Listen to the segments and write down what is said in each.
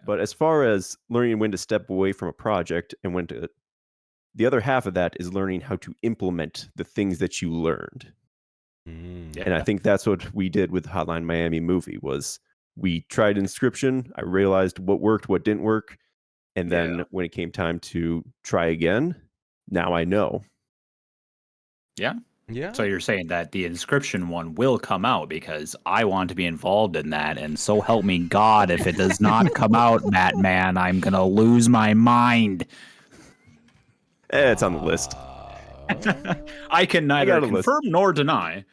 But as far as learning when to step away from a project and when to, the other half of that is learning how to implement the things that you learned. And I think that's what we did with the Hotline Miami movie was we tried Inscription. I realized what worked, what didn't work. And then when it came time to try again, now I know. Yeah. So you're saying that the Inscription one will come out because I want to be involved in that, and so help me God, if it does not come out, Batman, I'm gonna lose my mind. It's on the list. I can neither confirm list. nor deny.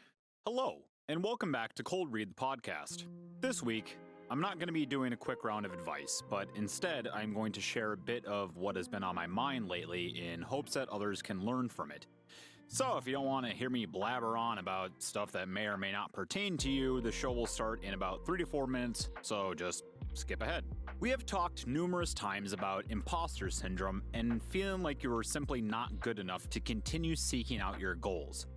Hello, and welcome back to Cold Read the Podcast. This week, I'm not going to be doing a quick round of advice, but instead, I'm going to share a bit of what has been on my mind lately in hopes that others can learn from it. So, if you don't want to hear me blabber on about stuff that may or may not pertain to you, the show will start in about 3 to 4 minutes, so just skip ahead. We have talked numerous times about imposter syndrome and feeling like you are simply not good enough to continue seeking out your goals.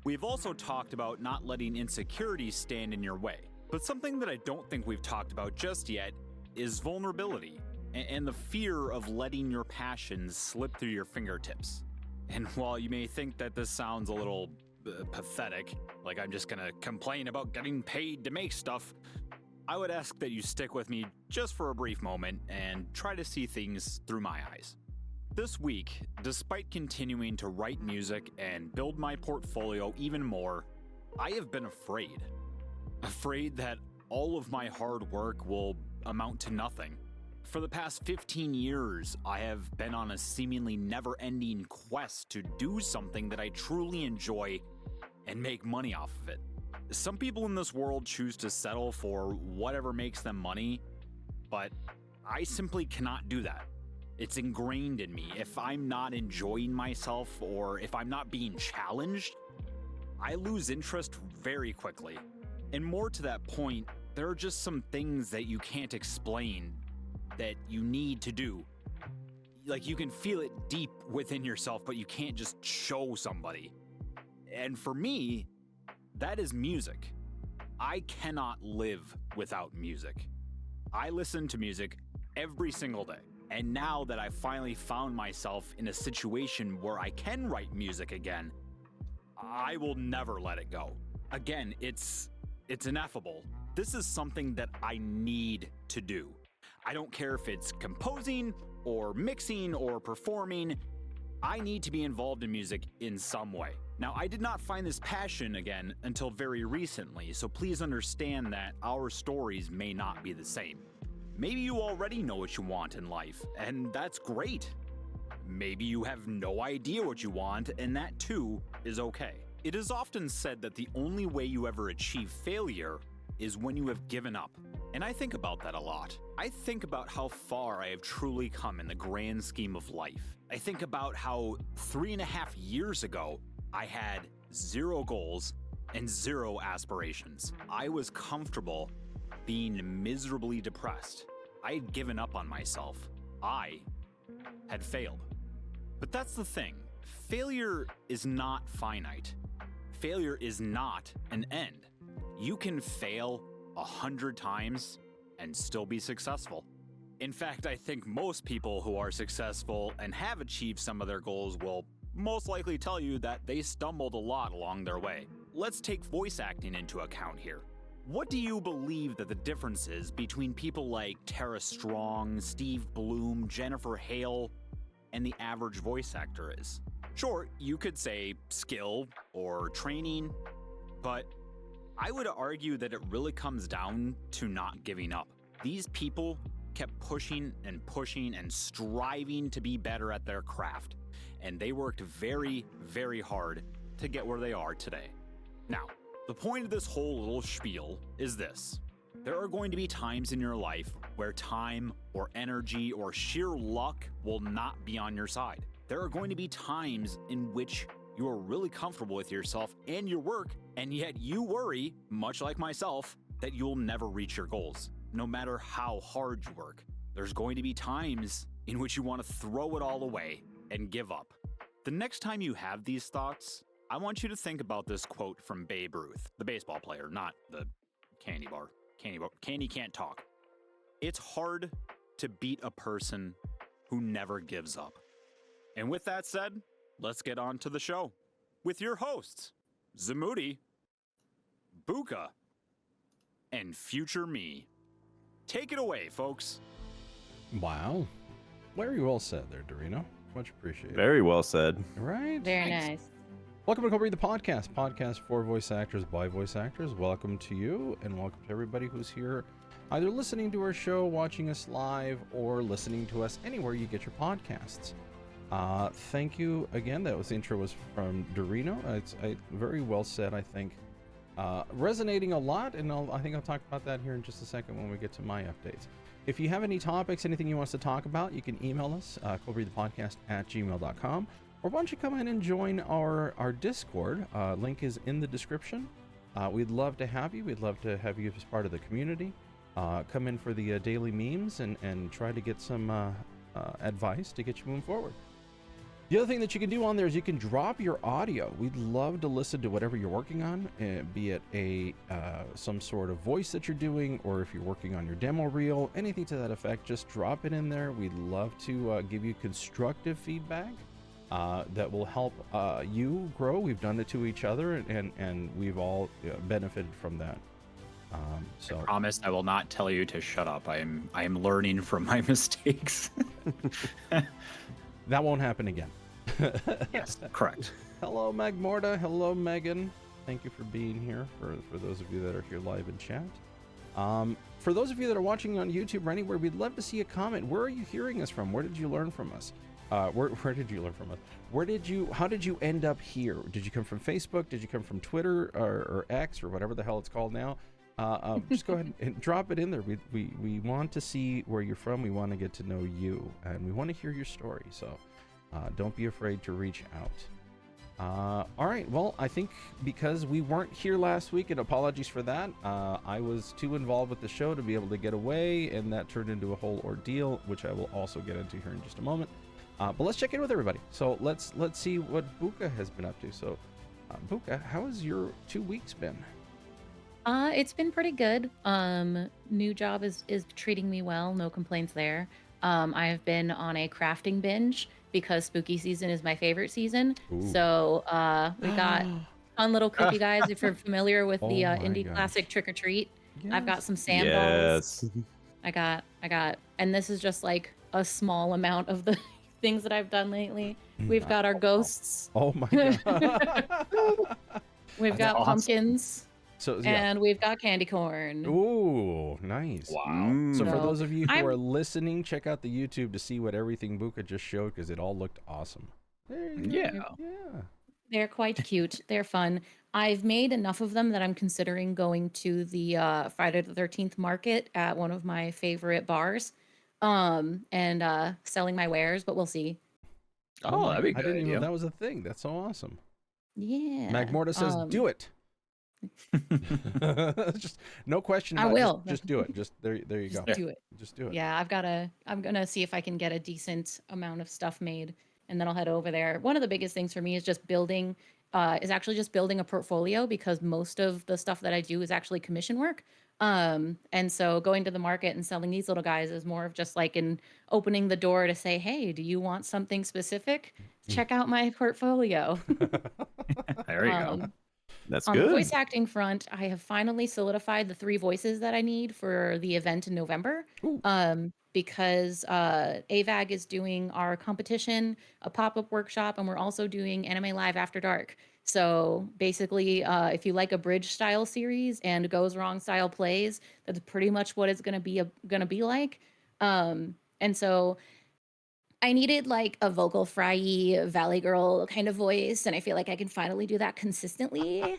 We've also talked about not letting insecurities stand in your way. But something that I don't think we've talked about just yet is vulnerability and the fear of letting your passions slip through your fingertips. And while you may think that this sounds a little pathetic, like I'm just gonna complain about getting paid to make stuff, I would ask that you stick with me just for a brief moment and try to see things through my eyes. This week, despite continuing to write music and build my portfolio even more, I have been afraid. Afraid that all of my hard work will amount to nothing. For the past 15 years, I have been on a seemingly never-ending quest to do something that I truly enjoy and make money off of it. Some people in this world choose to settle for whatever makes them money, but I simply cannot do that. It's ingrained in me. If I'm not enjoying myself or if I'm not being challenged, I lose interest very quickly. And more to that point, there are just some things that you can't explain that you need to do. Like you can feel it deep within yourself, but you can't just show somebody. And for me, that is music. I cannot live without music. I listen to music every single day. And now that I've finally found myself in a situation where I can write music again, I will never let it go. Again, it's ineffable. This is something that I need to do. I don't care if it's composing or mixing or performing. I need to be involved in music in some way. Now, I did not find this passion again until very recently, so please understand that our stories may not be the same. Maybe you already know what you want in life, and that's great. Maybe you have no idea what you want, and that too is okay. It is often said that the only way you ever achieve failure is when you have given up. And I think about that a lot. I think about how far I have truly come in the grand scheme of life. I think about how 3.5 years ago, I had 0 goals and 0 aspirations. I was comfortable being miserably depressed. I had given up on myself. I had failed. But that's the thing. Failure is not finite. Failure is not an end. You can fail 100 times and still be successful. In fact, I think most people who are successful and have achieved some of their goals will most likely tell you that they stumbled a lot along their way. Let's take voice acting into account here. What do you believe that the difference is between people like Tara Strong, Steve Bloom, Jennifer Hale, and the average voice actor is? Sure, you could say skill or training, but I would argue that it really comes down to not giving up. These people kept pushing and striving to be better at their craft, and they worked very, very hard to get where they are today. Now, the point of this whole little spiel is this. There are going to be times in your life where time or energy or sheer luck will not be on your side. There are going to be times in which you are really comfortable with yourself and your work, and yet you worry, much like myself, that you'll never reach your goals, no matter how hard you work. There's going to be times in which you want to throw it all away and give up. The next time you have these thoughts, I want you to think about this quote from Babe Ruth, the baseball player, not the candy bar. Candy can't talk. It's hard to to beat a person who never gives up. And with that said, let's get on to the show with your hosts, Zamoody, Booka, and future me. Take it away, folks. Wow. Very well said there, Eldurrino. Much appreciated. Very well said. Right? Very Thanks. nice. Welcome to ColdRead the podcast for voice actors by voice actors. Welcome to you, and welcome to everybody who's here, either listening to our show, watching us live, or listening to us anywhere you get your podcasts. Thank you again. The intro was from Eldurrino. It's very well said, I think. Resonating a lot, and I think I'll talk about that here in just a second when we get to my updates. If you have any topics, anything you want us to talk about, you can email us, ColdReadthePodcast@gmail.com, or why don't you come in and join our Discord. Link is in the description. We'd love to have you. We'd love to have you as part of the community. Come in for the daily memes and try to get some advice to get you moving forward. The other thing that you can do on there is you can drop your audio. We'd love to listen to whatever you're working on, be it some sort of voice that you're doing, or if you're working on your demo reel, anything to that effect, just drop it in there. We'd love to give you constructive feedback that will help you grow. We've done it to each other, and we've all benefited from that. So I promise I will not tell you to shut up. I am learning from my mistakes. that won't happen again. Yes, correct. Hello, Magmorta. Hello, Megan. Thank you for being here, for those of you that are here live in chat. For those of you that are watching on YouTube or anywhere, we'd love to see a comment. Where are you hearing us from? Where did you learn from us? Where did you learn from us? How did you end up here? Did you come from Facebook? Did you come from Twitter or X or whatever the hell it's called now? Just go ahead and drop it in there. We want to see where you're from. We want to get to know you, and we want to hear your story. So don't be afraid to reach out. All right. Well, I think because we weren't here last week, and apologies for that, I was too involved with the show to be able to get away, and that turned into a whole ordeal, which I will also get into here in just a moment. But let's check in with everybody. So let's see what Booka has been up to. So Booka, how has your 2 weeks been? It's been pretty good. New job is treating me well. No complaints there. I have been on a crafting binge because spooky season is my favorite season. Ooh. So we got fun little cookie guys. If you're familiar with the Oh my indie gosh. classic Trick or Treat, I've got Yes. some sand balls. Yes. I got, and this is just like a small amount of the things that I've done lately. We've got our ghosts. Oh my god. We've got awesome. pumpkins. So yeah. And we've got candy corn. Ooh, nice. Wow. So for So, those of you who I'm- are listening, check out the YouTube to see what everything Booka just showed, because it all looked awesome. There you go. Yeah. Yeah. They're quite cute. They're fun. I've made enough of them that I'm considering going to the Friday the 13th market at one of my favorite bars, and selling my wares, but we'll see. Oh, that'd be a I good didn't even know idea. that was a thing. That's so awesome. Yeah. Magmorta says, do it. Just no question. I about it. will. Just do it. Just there you Just go. do it. Just do it. Yeah, I'm gonna see if I can get a decent amount of stuff made, and then I'll head over there. One of the biggest things for me is just building a portfolio, because most of the stuff that I do is actually commission work. And so going to the market and selling these little guys is more of just like opening the door to say, hey, do you want something specific? Check out my portfolio. There you go. That's On the good. voice acting front, I have finally solidified the 3 voices that I need for the event in November. Ooh. Because AVAG is doing our competition, a pop-up workshop, and we're also doing Anime Live After Dark. So basically, if you like a bridge style series and goes wrong style plays, that's pretty much what it's gonna be like. And so I needed like a vocal fry Valley Girl kind of voice, and I feel like I can finally do that consistently.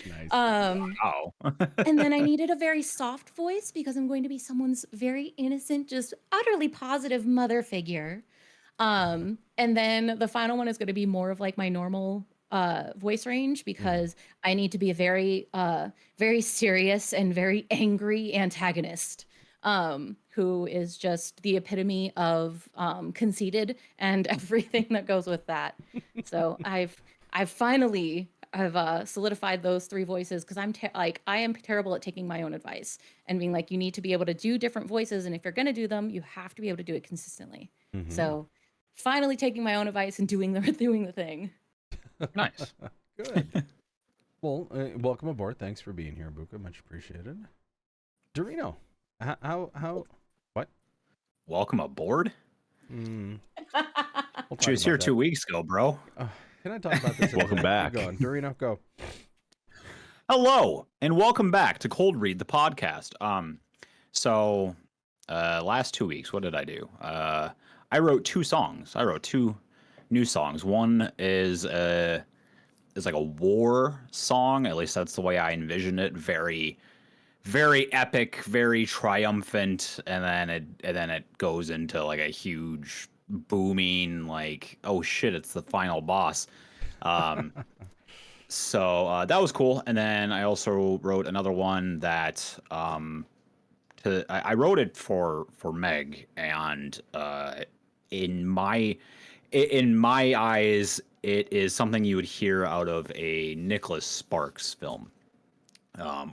Nice. Wow. And then I needed a very soft voice because I'm going to be someone's very innocent, just utterly positive mother figure. And then the final one is going to be more of like my normal voice range, because I need to be a very very serious and very angry antagonist, who is just the epitome of conceited and everything that goes with that. So I've finally have solidified those 3 voices because I am terrible at taking my own advice and being like, you need to be able to do different voices, and if you're gonna do them, you have to be able to do it consistently. So finally taking my own advice and doing the thing. Nice. Good. Well, welcome aboard. Thanks for being here, Booka. Much appreciated. Dorino, how what? Welcome aboard. We'll She was here 2 weeks ago, bro. Can I talk about this? Welcome back. Keep going. Dorino, go. Hello, and welcome back to Cold Read the podcast. So last 2 weeks, what did I do? I wrote 2 songs. I wrote 2 new songs. One is like a war song. At least that's the way I envisioned it. Very, very epic, very triumphant, and then it goes into like a huge booming, like, oh shit, it's the final boss. So that was cool. And then I also wrote another one that I wrote it for Meg, and in my eyes, it is something you would hear out of a Nicholas Sparks film,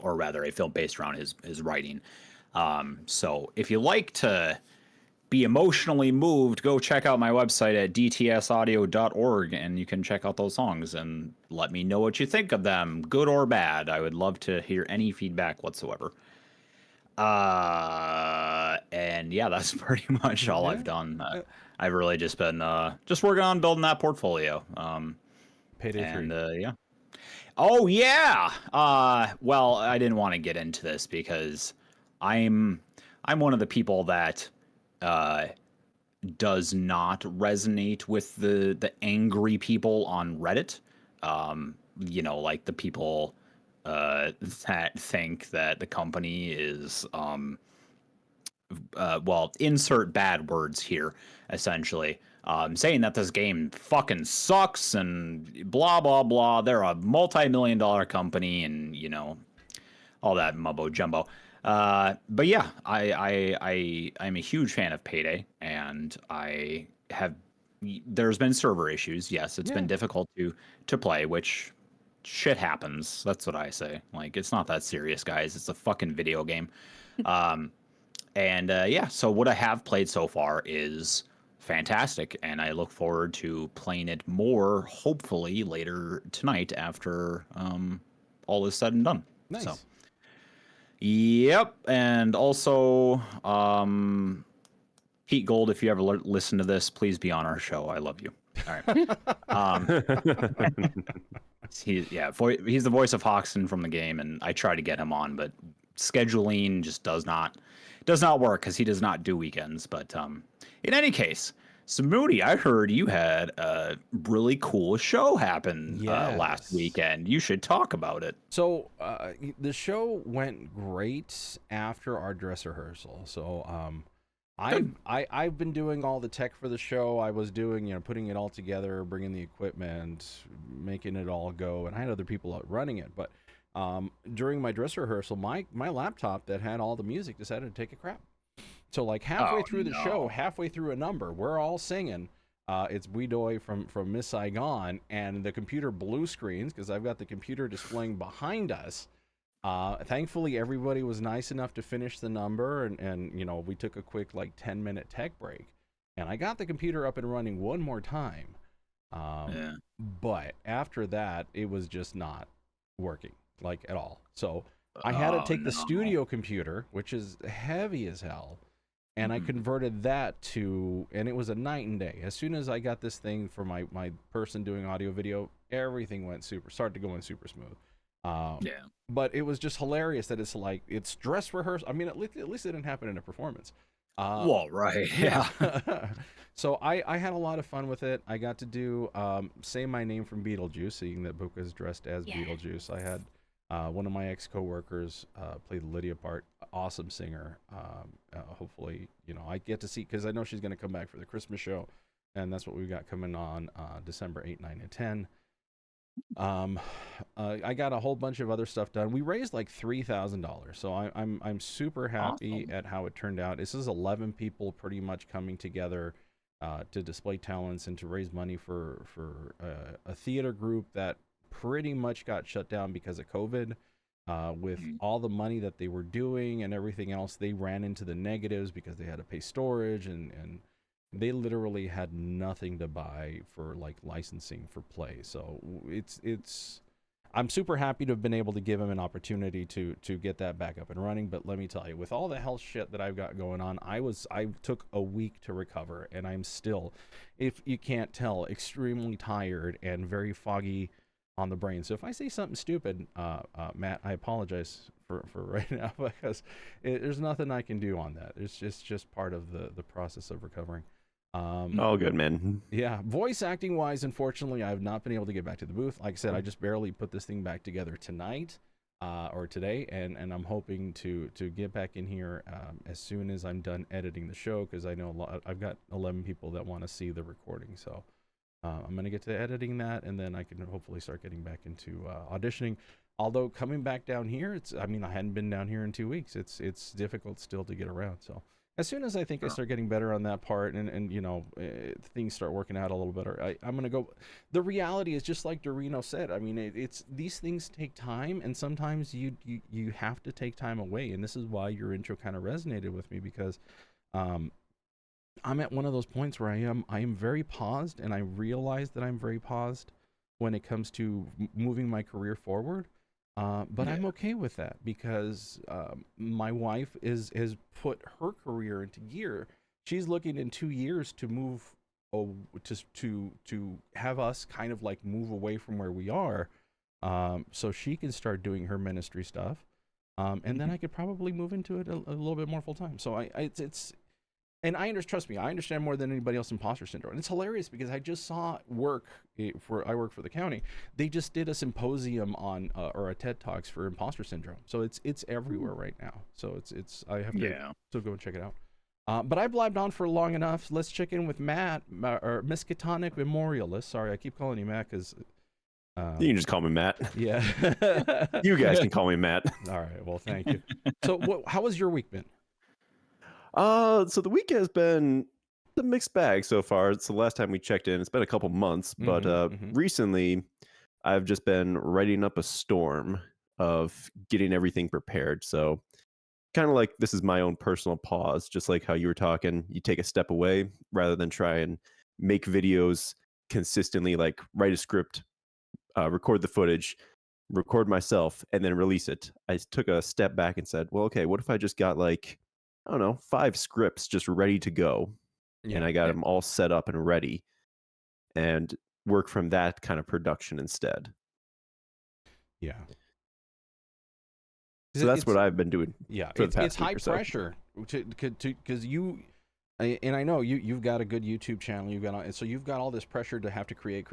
or rather a film based around his writing. So if you like to be emotionally moved, go check out my website at dtsaudio.org, and you can check out those songs and let me know what you think of them, good or bad. I would love to hear any feedback whatsoever. And yeah, that's pretty much all I've done. I've really just been just working on building that portfolio. Payday 3. Yeah. Oh yeah. Well, I didn't want to get into this because I'm one of the people that does not resonate with the angry people on Reddit. You know, like the people that think that the company is well, insert bad words here, essentially. Saying that this game fucking sucks and blah, blah, blah. They're a multi-million-dollar company and, you know, all that mumbo jumbo. But yeah, I'm a huge fan of Payday, and there's been server issues. Yes, it's been difficult to play, which shit happens. That's what I say. Like, it's not that serious, guys. It's a fucking video game. And yeah, so what I have played so far is fantastic, and I look forward to playing it more, hopefully, later tonight after all is said and done. Nice. So, yep, and also, Pete Gold, if you ever listen to this, please be on our show. I love you. All right. He's the voice of Hoxton from the game, and I try to get him on, but scheduling just does not work because he does not do weekends. But in any case, Zamoody, I heard you had a really cool show happen last weekend. You should talk about it. So the show went great after our dress rehearsal. So I've been doing all the tech for the show. I was doing, putting it all together, bringing the equipment, making it all go, and I had other people out running it. But during my dress rehearsal, my laptop that had all the music decided to take a crap. So like halfway through the show, halfway through a number, we're all singing. It's We Doi from Miss Saigon, and the computer blue screens because I've got the computer displaying behind us. Thankfully, everybody was nice enough to finish the number, and we took a quick 10-minute tech break, and I got the computer up and running one more time. But after that, it was just not working at all. So I had to take the studio computer, which is heavy as hell, and I converted that to, and it was a night and day. As soon as I got this thing for my person doing audio video, everything started to go in super smooth. But it was just hilarious that it's dress rehearsal. I mean, at least it didn't happen in a performance. Well, right, yeah. So I had a lot of fun with it. I got to do Say My Name from Beetlejuice, seeing that Booka is dressed as Beetlejuice. I had one of my ex-coworkers play the Lydia part. Awesome singer. Hopefully, I get to see, because I know she's going to come back for the Christmas show, and that's what we've got coming on December 8, 9, and 10. I got a whole bunch of other stuff done. We raised $3,000, so I'm super happy at how it turned out. This is 11 people pretty much coming together to display talents and to raise money for a theater group that pretty much got shut down because of COVID. With all the money that they were doing and everything else, they ran into the negatives because they had to pay storage, and they literally had nothing to buy for like licensing for play. So it's I'm super happy to have been able to give him an opportunity to get that back up and running. But let me tell you, with all the health shit that I've got going on, I took a week to recover, and I'm still, if you can't tell, extremely tired and very foggy on the brain. So if I say something stupid, Matt, I apologize for right now, because there's nothing I can do on that. It's just part of the process of recovering. All good, man. Yeah, voice acting wise, unfortunately, I have not been able to get back to the booth. Like I said, I just barely put this thing back together tonight or today, and I'm hoping to get back in here as soon as I'm done editing the show, because I know I've got 11 people that want to see the recording. So I'm gonna get to editing that, and then I can hopefully start getting back into auditioning. Although coming back down here, I hadn't been down here in 2 weeks. It's difficult still to get around. So as soon as I think I start getting better on that part, and you know, things start working out a little better, I'm gonna go. The reality is, just like Eldurrino said, I mean, it's these things take time, and sometimes you have to take time away, and this is why your intro kind of resonated with me, because I'm at one of those points where I am very paused, and I realize that I'm very paused when it comes to moving my career forward. But I'm okay with that, because my wife has put her career into gear. She's looking in 2 years to move, to have us kind of like move away from where we are, so she can start doing her ministry stuff, and then I could probably move into it a little bit more full time. So and trust me, I understand more than anybody else imposter syndrome. And it's hilarious, because I just saw I work for the county. They just did a symposium on or a TED Talks for imposter syndrome. So it's everywhere right now. So I have to still go and check it out. But I blabbed on for long enough. Let's check in with Matt, or Miskatonic Memorialist. Sorry, I keep calling you Matt because you can just call me Matt. Yeah. You guys can call me Matt. All right. Well, thank you. So how has your week been? So the week has been a mixed bag so far. It's the last time we checked in. It's been a couple months, but recently I've just been writing up a storm of getting everything prepared. So kind of like, this is my own personal pause, just like how you were talking. You take a step away rather than try and make videos consistently, like write a script, record the footage, record myself, and then release it. I took a step back and said, well, okay, what if I just got like, I don't know, 5 scripts just ready to go, and I got them all set up and ready, and work from that kind of production instead. Yeah. So that's what I've been doing. Yeah, it's high pressure because and I know you've got a good YouTube channel. You've got all this pressure to have to create,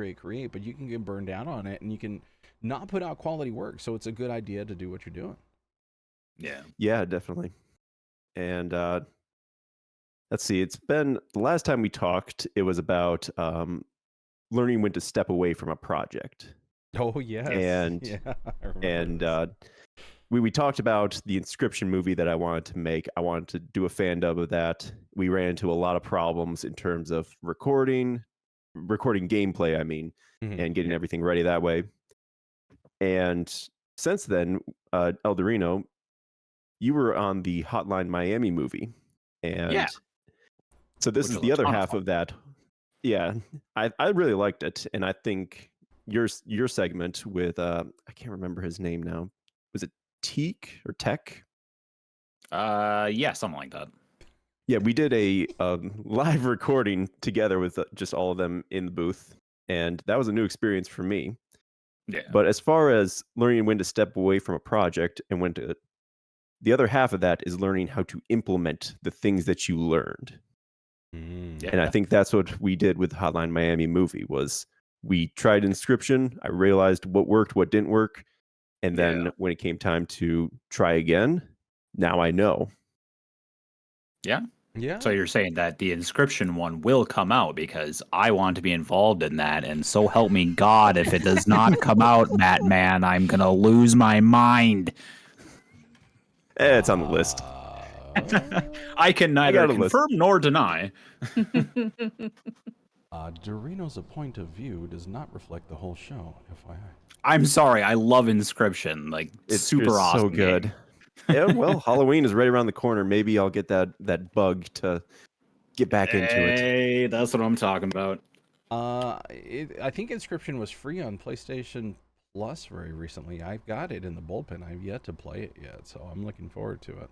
but you can get burned out on it, and you can not put out quality work. So it's a good idea to do what you're doing. Yeah, definitely. And let's see, it's been, the last time we talked, it was about learning when to step away from a project. Oh, yes. And we talked about the Inscription movie that I wanted to make. I wanted to do a fan dub of that. We ran into a lot of problems in terms of recording gameplay, and getting everything ready that way. And since then, Eldurrino, you were on the Hotline Miami movie, and so this is the other half of that. Yeah, I really liked it, and I think your segment with I can't remember his name now. Was it Teak or Tech? Yeah, something like that. Yeah, we did a live recording together with just all of them in the booth, and that was a new experience for me. Yeah. But as far as learning when to step away from a project and when to, the other half of that is learning how to implement the things that you learned. And I think that's what we did with Hotline Miami movie. Was we tried Inscription. I realized what worked, what didn't work. And then when it came time to try again, now I know. Yeah. So you're saying that the Inscription one will come out, because I want to be involved in that, and so help me God, if it does not come out, Matt, man, I'm gonna lose my mind. It's on the list. I can neither confirm nor deny. Eldurrino's a point of view does not reflect the whole show, FYI. I'm sorry. I love Inscription. Like, It's super just awesome. so good. Game. Yeah, well, Halloween is right around the corner. Maybe I'll get that bug to get back into it. Hey, that's what I'm talking about. I think Inscription was free on PlayStation Plus very recently. I've got it in the bullpen. I've yet to play it yet, so I'm looking forward to it.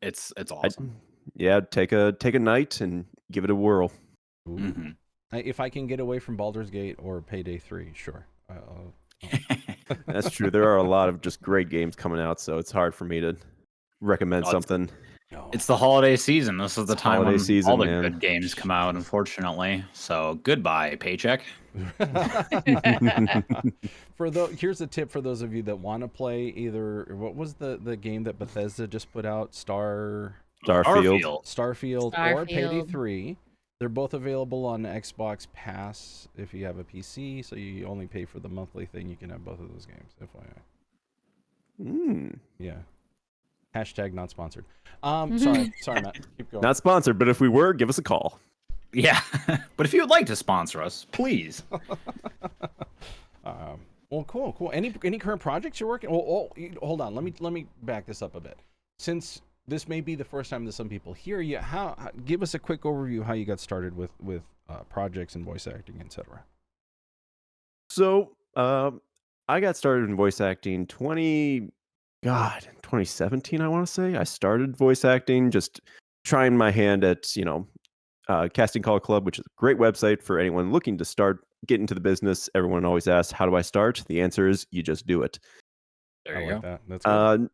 It's awesome. Yeah, take a night and give it a whirl. Mm-hmm. If I can get away from Baldur's Gate or Payday 3, sure. That's true. There are a lot of just great games coming out, so it's hard for me to recommend something. It's the holiday season. This is the time when season, all the man. good games come out, unfortunately. So goodbye, paycheck. Here's a tip for those of you that want to play either. What was the game that Bethesda just put out? Starfield or Payday 3. They're both available on Xbox Pass if you have a PC, so you only pay for the monthly thing. You can have both of those games, FYI. Yeah. Hashtag not sponsored. Sorry, Matt. Keep going. Not sponsored, but if we were, give us a call. Yeah, but if you would like to sponsor us, please. Well, cool. Any current projects you're working? Well, hold on. Let me back this up a bit. Since this may be the first time that some people hear you, give us a quick overview of how you got started with projects and voice acting, etc. So, I got started in voice acting 2017, I want to say. I started voice acting, just trying my hand at, Casting Call Club, which is a great website for anyone looking to get into the business. Everyone always asks, how do I start? The answer is you just do it. There you go. That. That's good.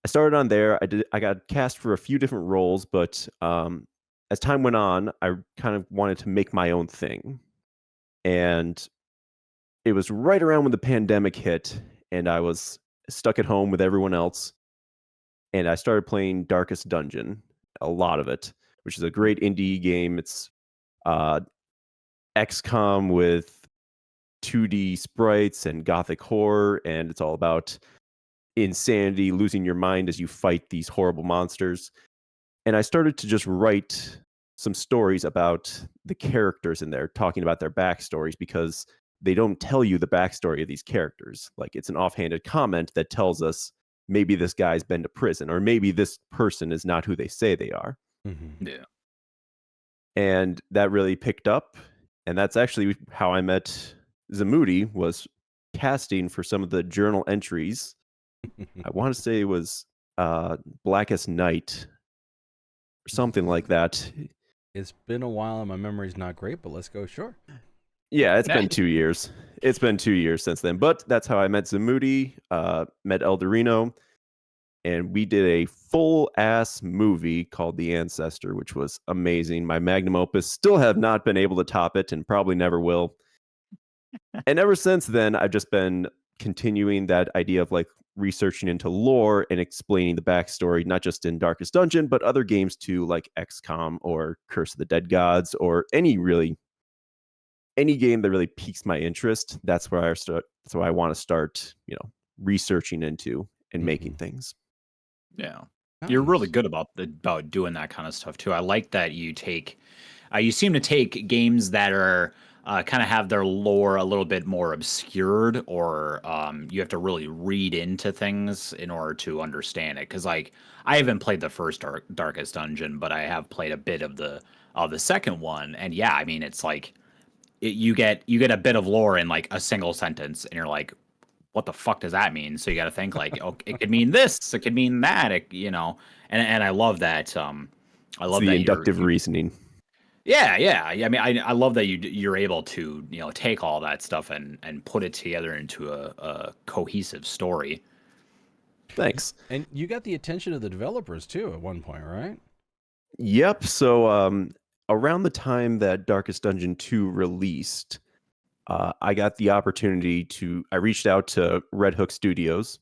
I started on there. I got cast for a few different roles, but as time went on, I kind of wanted to make my own thing. And it was right around when the pandemic hit, and I was stuck at home with everyone else. And I started playing Darkest Dungeon, a lot of it, which is a great indie game. It's XCOM with 2D sprites and gothic horror, and it's all about insanity, losing your mind as you fight these horrible monsters. And I started to just write some stories about the characters in there, talking about their backstories, because they don't tell you the backstory of these characters. Like, it's an offhanded comment that tells us maybe this guy's been to prison, or maybe this person is not who they say they are. Mm-hmm. Yeah. And that really picked up. And that's actually how I met Zamoody, was casting for some of the journal entries. I want to say it was Blackest Night or something like that. It's been a while and my memory's not great, but let's go. Sure. Yeah, it's been 2 years. It's been 2 years since then. But that's how I met Zamoody, met Eldurrino, and we did a full-ass movie called The Ancestor, which was amazing. My magnum opus. Still have not been able to top it, and probably never will. And ever since then, I've just been continuing that idea of like researching into lore and explaining the backstory, not just in Darkest Dungeon, but other games too, like XCOM or Curse of the Dead Gods, or any game that really piques my interest. That's where I start. So I want to start, researching into and making things. Yeah. Nice. You're really good about doing that kind of stuff too. I like that you seem to take games that are kind of have their lore a little bit more obscured, or you have to really read into things in order to understand it. Because like, I haven't played the first Darkest Dungeon, but I have played a bit of the second one, and yeah, I mean, it's like you get a bit of lore in like a single sentence, and you're like, what the fuck does that mean? So you got to think like, oh, it could mean this, it could mean that, and I love that. I love the inductive reasoning. Yeah. I mean, I love that you're able to take all that stuff and put it together into a cohesive story. Thanks. And you got the attention of the developers too at one point, right? Yep. So around the time that Darkest Dungeon 2 released, I got the opportunity I reached out to Red Hook Studios,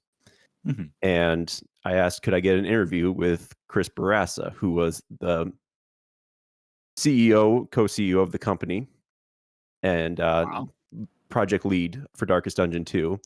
and I asked, could I get an interview with Chris Barassa, who was the co-CEO of the company, and project lead for Darkest Dungeon 2.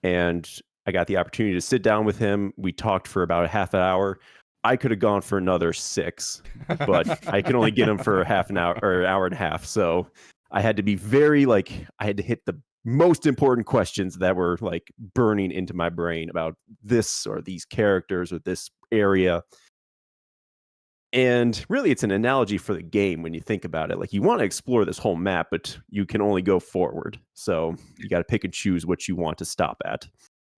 And I got the opportunity to sit down with him. We talked for about a half an hour. I could have gone for another 6, but I could only get them for half an hour or an hour and a half. So I had to be very I had to hit the most important questions that were like burning into my brain about this or these characters or this area. And really, it's an analogy for the game when you think about it. Like, you want to explore this whole map, but you can only go forward. So you got to pick and choose what you want to stop at.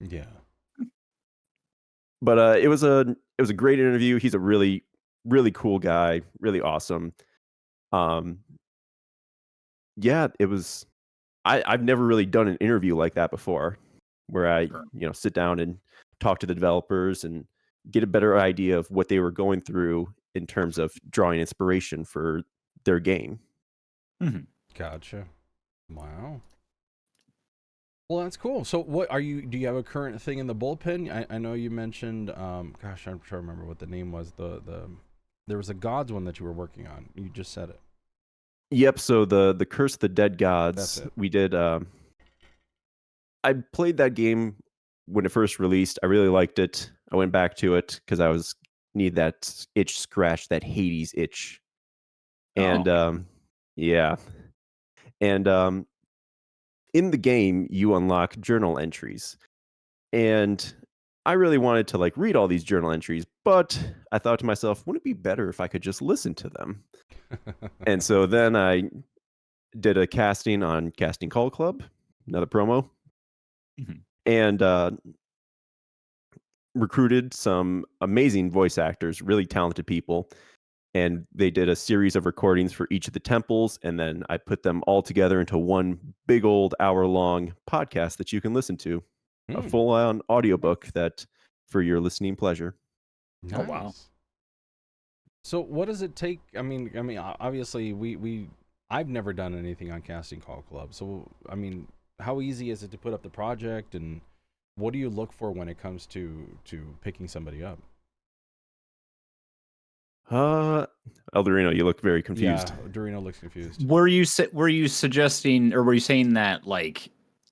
Yeah. But it was a great interview. He's a really, really cool guy, really awesome. Yeah, it was. I've never really done an interview like that before, where I sit down and talk to the developers and get a better idea of what they were going through in terms of drawing inspiration for their game. Mhm. Gotcha. Wow. Well, that's cool. So what do you have a current thing in the bullpen? I know you mentioned, gosh, I'm trying to remember what the name was. There was a Gods one that you were working on. You just said it. Yep. So the Curse of the Dead Gods, we did. I played that game when it first released. I really liked it. I went back to it because I need that itch scratch, that Hades itch. And yeah. And in the game, you unlock journal entries. And I really wanted to read all these journal entries, but I thought to myself, wouldn't it be better if I could just listen to them? And so then I did a casting on Casting Call Club, another promo, and recruited some amazing voice actors, really talented people. And they did a series of recordings for each of the temples, and then I put them all together into one big old hour-long podcast that you can listen to, a full-on audiobook that for your listening pleasure. Nice. Oh wow! So what does it take? I mean, obviously I've never done anything on Casting Call Club. So I mean, how easy is it to put up the project, and what do you look for when it comes to picking somebody up? Eldurrino, you look very confused. Yeah, Eldurrino looks confused. Were you suggesting, or were you saying that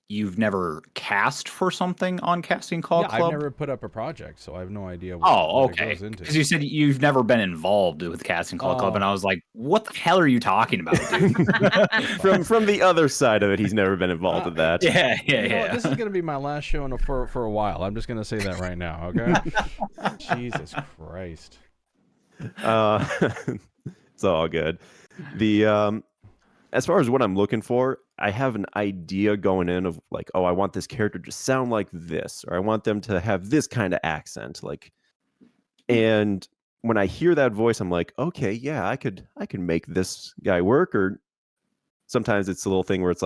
you've never cast for something on Casting Call Club? I've never put up a project, so I have no idea what it goes into. Because you said you've never been involved with Casting Call Club, and I was like, what the hell are you talking about, dude? from the other side of it, he's never been involved with that. Yeah. This is going to be my last show for a while. I'm just going to say that right now, okay? Jesus Christ. It's all good. As far as what I'm looking for, I have an idea going in of I want this character to sound like this, or I want them to have this kind of accent. And when I hear that voice, I'm like, okay, yeah, I could make this guy work. Or sometimes it's a little thing where it's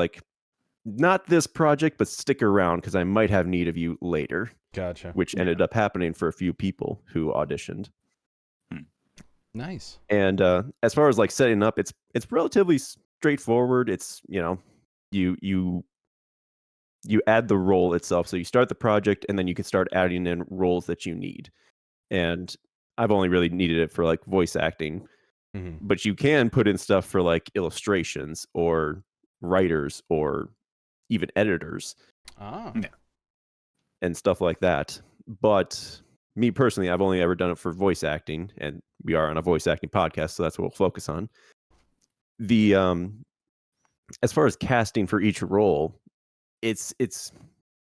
not this project, but stick around because I might have need of you later. Gotcha. Which ended up happening for a few people who auditioned. Nice. And as far as setting up, it's relatively straightforward. It's you add the role itself. So you start the project, and then you can start adding in roles that you need. And I've only really needed it for voice acting, but you can put in stuff for illustrations or writers or even editors, and stuff like that. But me personally, I've only ever done it for voice acting, and we are on a voice acting podcast, so that's what we'll focus on. The as far as casting for each role, it's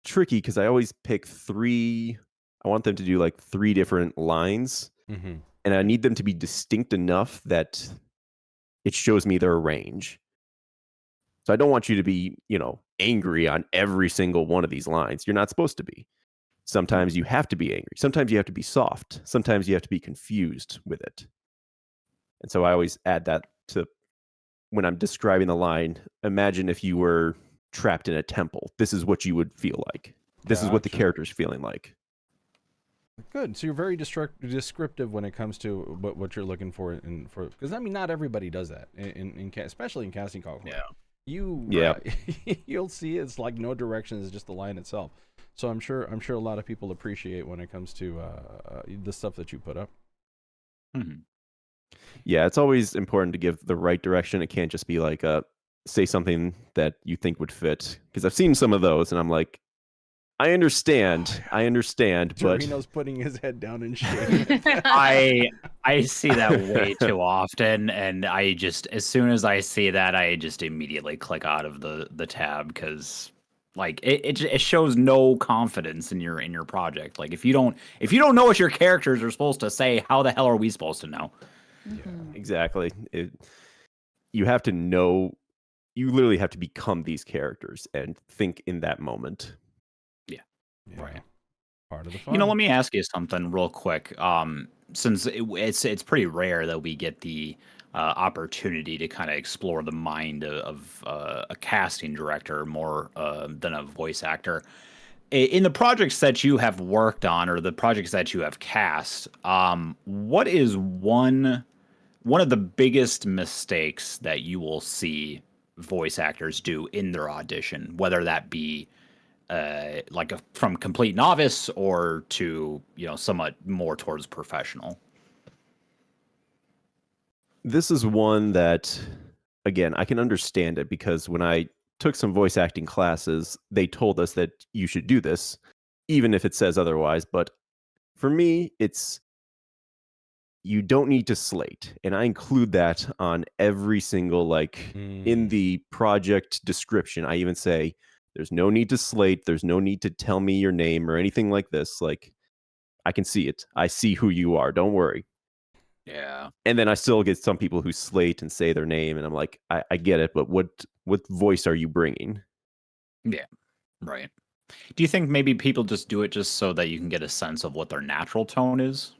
tricky because I always pick 3. I want them to do 3 different lines, and I need them to be distinct enough that it shows me their range. So I don't want you to be, angry on every single one of these lines. You're not supposed to be. Sometimes you have to be angry. Sometimes you have to be soft. Sometimes you have to be confused with it. And so I always add that to when I'm describing the line. Imagine if you were trapped in a temple. This is what you would feel like. This is what the character's feeling like. Good. So you're very descriptive when it comes to what you're looking for, because not everybody does that, especially in Casting Call Club. You'll see it's no direction. It's just the line itself. So I'm sure a lot of people appreciate when it comes to the stuff that you put up. Yeah, it's always important to give the right direction. It can't just be say something that you think would fit, because I've seen some of those, and I'm like, I understand, but Dorino's putting his head down in shame. I see that way too often, and I just, as soon as I see that, I just immediately click out of the tab, because like it shows no confidence in your project. Like if you don't know what your characters are supposed to say, how the hell are we supposed to know? exactly. You have to know. You literally have to become these characters and think in that moment. Yeah. Right. Part of the fun. You know, let me ask you something real quick. Since it's pretty rare that we get the opportunity to kind of explore the mind of a casting director more than a voice actor. In the projects that you have worked on, or the projects that you have cast, what is one of the biggest mistakes that you will see voice actors do in their audition, whether that be like from complete novice or to, somewhat more towards professional? This is one that, again, I can understand it, because when I took some voice acting classes, they told us that you should do this, even if it says otherwise. But for me, it's, you don't need to slate. And I include that on every single, in the project description, I even say, there's no need to slate. There's no need to tell me your name or anything like this. Like, I can see it. I see who you are. Don't worry. Yeah. And then I still get some people who slate and say their name, and I'm like, I get it, but what voice are you bringing? Yeah. Right. Do you think maybe people just do it just so that you can get a sense of what their natural tone is?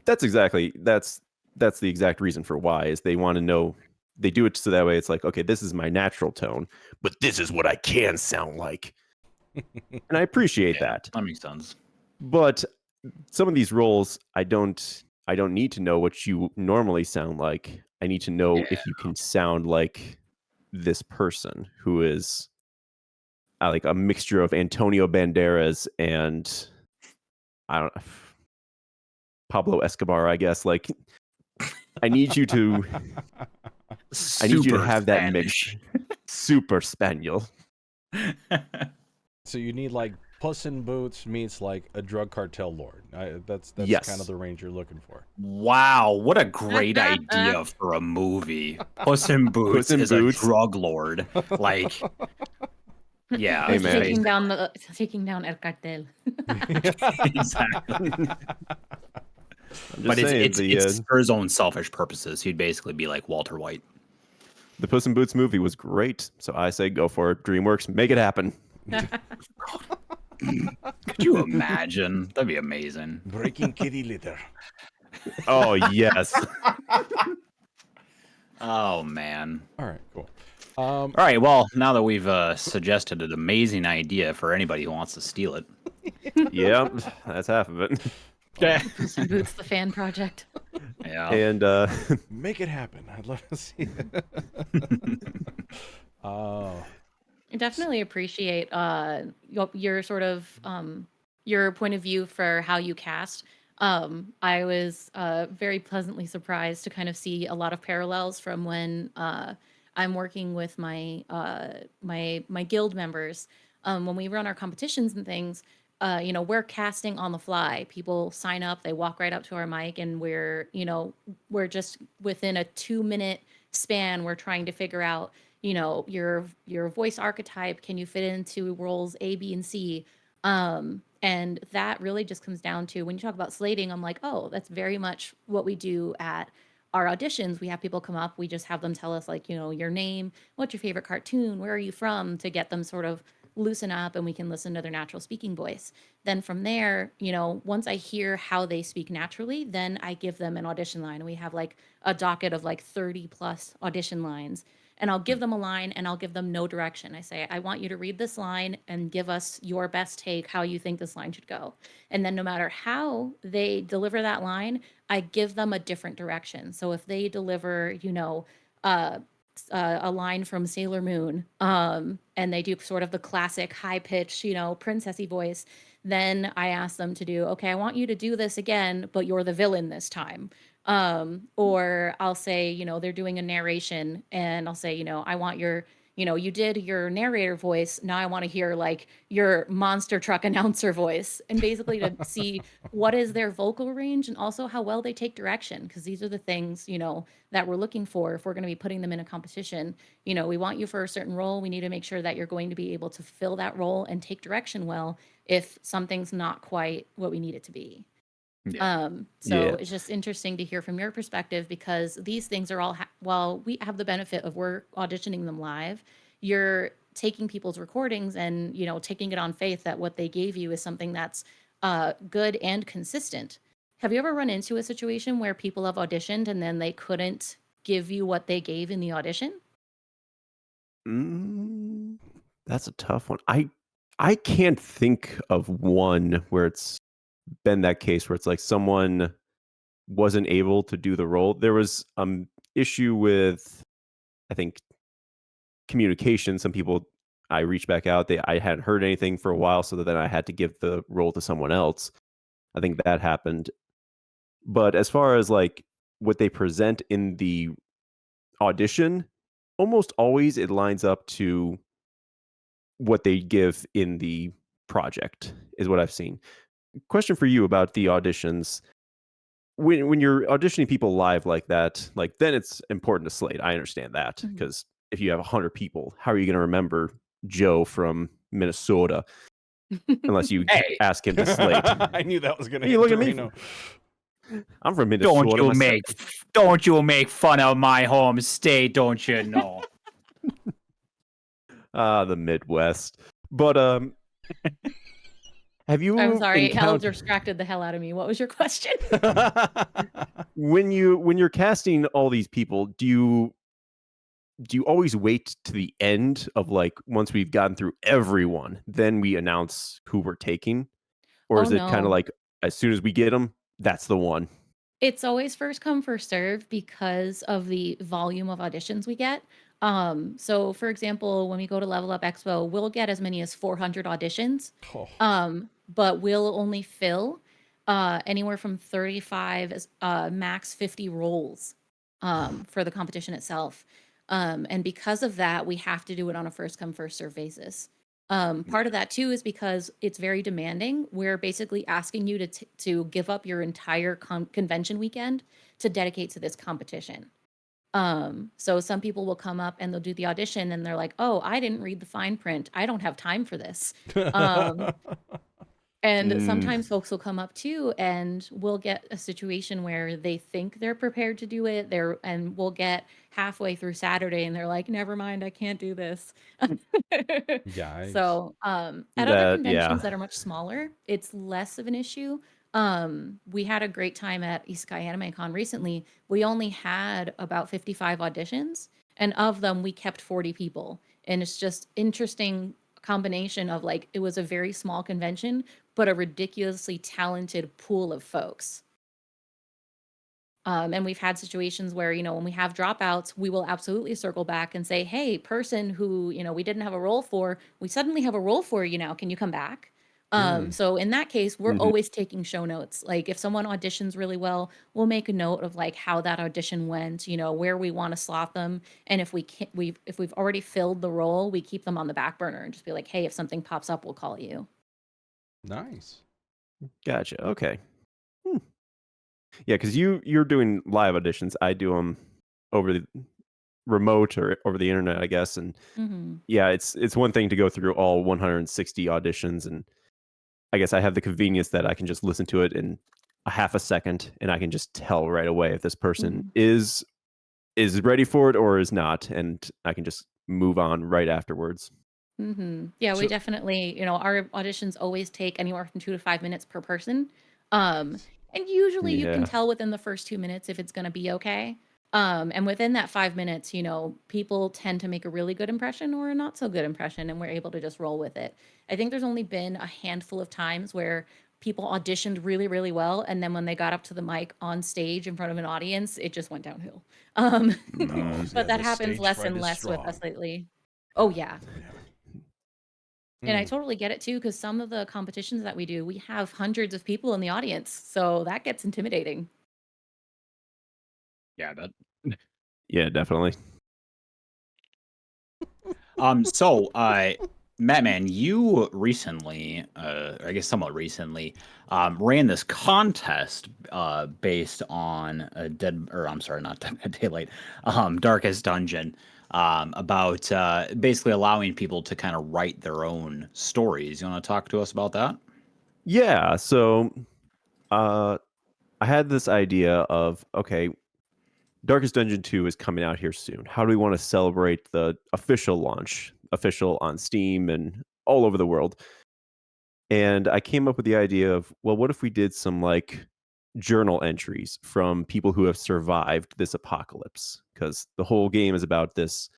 That's the exact reason for why, is they want to know. They do it so that way it's like, okay, this is my natural tone, but this is what I can sound like. And I appreciate that. That makes sense. But some of these roles, I don't need to know what you normally sound like. I need to know if you can sound like this person who is like a mixture of Antonio Banderas and I don't Pablo Escobar, I guess. Like, I need you to have that mix. Super Spaniel. So you need like Puss in Boots meets like a drug cartel lord. That's Yes. kind of the range you're looking for. Wow, what a great idea for a movie. Puss in Boots is a drug lord. Like, yeah. Hey, man. taking down El Cartel. Exactly. But it's for his own selfish purposes. He'd basically be like Walter White. The Puss in Boots movie was great, so I say go for it. DreamWorks, make it happen. Could you imagine? That'd be amazing. Breaking kitty litter. Oh, yes. Oh, man. All right, cool. All right, well, now that we've suggested an amazing idea for anybody who wants to steal it. Yep, that's half of it. Puss in Boots, the fan project. Yeah. And make it happen. I'd love to see it. Oh. I definitely appreciate your sort of your point of view for how you cast. I was very pleasantly surprised to kind of see a lot of parallels from when I'm working with my my guild members. When we run our competitions and things, we're casting on the fly. People sign up, they walk right up to our mic, and we're just within a 2-minute span, we're trying to figure out, your voice archetype. Can you fit into roles A, B, and C? And that really just comes down to, when you talk about slating, I'm like, oh, that's very much what we do at our auditions. We have people come up, we just have them tell us, like, your name, what's your favorite cartoon, where are you from, to get them sort of loosen up and we can listen to their natural speaking voice. Then from there, once I hear how they speak naturally, then I give them an audition line. And we have like a docket of like 30 plus audition lines. And I'll give them a line and I'll give them no direction. I say, I want you to read this line and give us your best take, how you think this line should go. And then no matter how they deliver that line, I give them a different direction. So if they deliver, a line from Sailor Moon, and they do sort of the classic high pitch, princessy voice, then I ask them to do, okay, I want you to do this again, but you're the villain this time. Or I'll say, they're doing a narration and I'll say, I want your you did your narrator voice. Now I want to hear like your monster truck announcer voice, and basically to see what is their vocal range and also how well they take direction. Because these are the things, that we're looking for if we're going to be putting them in a competition. We want you for a certain role. We need to make sure that you're going to be able to fill that role and take direction well if something's not quite what we need it to be. So it's just interesting to hear from your perspective, because these things are all, while we have the benefit of we're auditioning them live, you're taking people's recordings and, taking it on faith that what they gave you is something that's good and consistent. Have you ever run into a situation where people have auditioned and then they couldn't give you what they gave in the audition? That's a tough one. I can't think of one where it's been that case where it's like someone wasn't able to do the role. There was issue with, I think, communication. Some people, I reached back out. I hadn't heard anything for a while, so then I had to give the role to someone else. I think that happened. But as far as like what they present in the audition, almost always it lines up to what they give in the project, is what I've seen. Question for you about the auditions. When you're auditioning people live like that, like then it's important to slate. I understand that, Mhm. because if you have 100 people, how are you going to remember Joe from Minnesota unless you Hey, ask him to slate? I knew that was going to Hey, hit look at me. Dorino. I'm from don't Minnesota you myself. make fun of my home state, don't you know? The Midwest. But have you I'm sorry, Hal encountered distracted the hell out of me. What was your question? when you're casting all these people, do you always wait to the end of like once we've gotten through everyone, then we announce who we're taking? Or Oh, is it kind of no. like as soon as we get them, that's the one? It's always first come, first serve because of the volume of auditions we get. So for example, when we go to Level Up Expo, we'll get as many as 400 auditions. Oh. But we'll only fill anywhere from 35 max 50 roles for the competition itself. And because of that, we have to do it on a first come, first serve basis. Part of that too is because it's very demanding. We're basically asking you to give up your entire convention weekend to dedicate to this competition. So some people will come up and they'll do the audition and they're like, "Oh, I didn't read the fine print. I don't have time for this." And sometimes folks will come up too, and we'll get a situation where they think they're prepared to do it. And we'll get halfway through Saturday and they're like, "Never mind, I can't do this." Yikes. So, at other Yeah. conventions that are much smaller, it's less of an issue. We had a great time at Isekai Anime Con recently. We only had about 55 auditions, and of them, we kept 40 people. And it's just interesting combination of like it was a very small convention, but a ridiculously talented pool of folks. And we've had situations where, when we have dropouts, we will absolutely circle back and say, "Hey, person who, we didn't have a role for, we suddenly have a role for you now. Can you come back?" So in that case, we're Mhm. always taking show notes. Like if someone auditions really well, we'll make a note of like how that audition went, where we want to slot them. And if we can't, if we've already filled the role, we keep them on the back burner and just be like, "Hey, if something pops up, we'll call you." Nice. Gotcha. Okay. Yeah, because you're doing live auditions. I do them over the remote or over the internet, I guess. And Mm-hmm. yeah, it's one thing to go through all 160 auditions, and I guess I have the convenience that I can just listen to it in a half a second, and I can just tell right away if this person is ready for it or is not, and I can just move on right afterwards. Yeah, we So- definitely, our auditions always take anywhere from 2 to 5 minutes per person. And usually you can Yeah. tell within the first 2 minutes if it's going to be okay. And within that 5 minutes, people tend to make a really good impression or a not so good impression, and we're able to just roll with it. I think there's only been a handful of times where people auditioned really, really well, and then when they got up to the mic on stage in front of an audience, it just went downhill. Oh, But yeah, that the happens stage less fright and is less with strong. us lately. Oh, yeah. And I Mm. totally get it too, because some of the competitions that we do, we have hundreds of people in the audience. So that gets intimidating. Yeah, that. Yeah, definitely. Madman, you recently, I guess somewhat recently, ran this contest based on not Dead Daylight, Darkest Dungeon, about basically allowing people to kind of write their own stories. You want to talk to us about that? Yeah. So I had this idea of, okay, Darkest Dungeon 2 is coming out here soon. How do we want to celebrate the official launch, official on Steam and all over the world? And I came up with the idea of, well, what if we did some like journal entries from people who have survived this apocalypse? Because the whole game is about this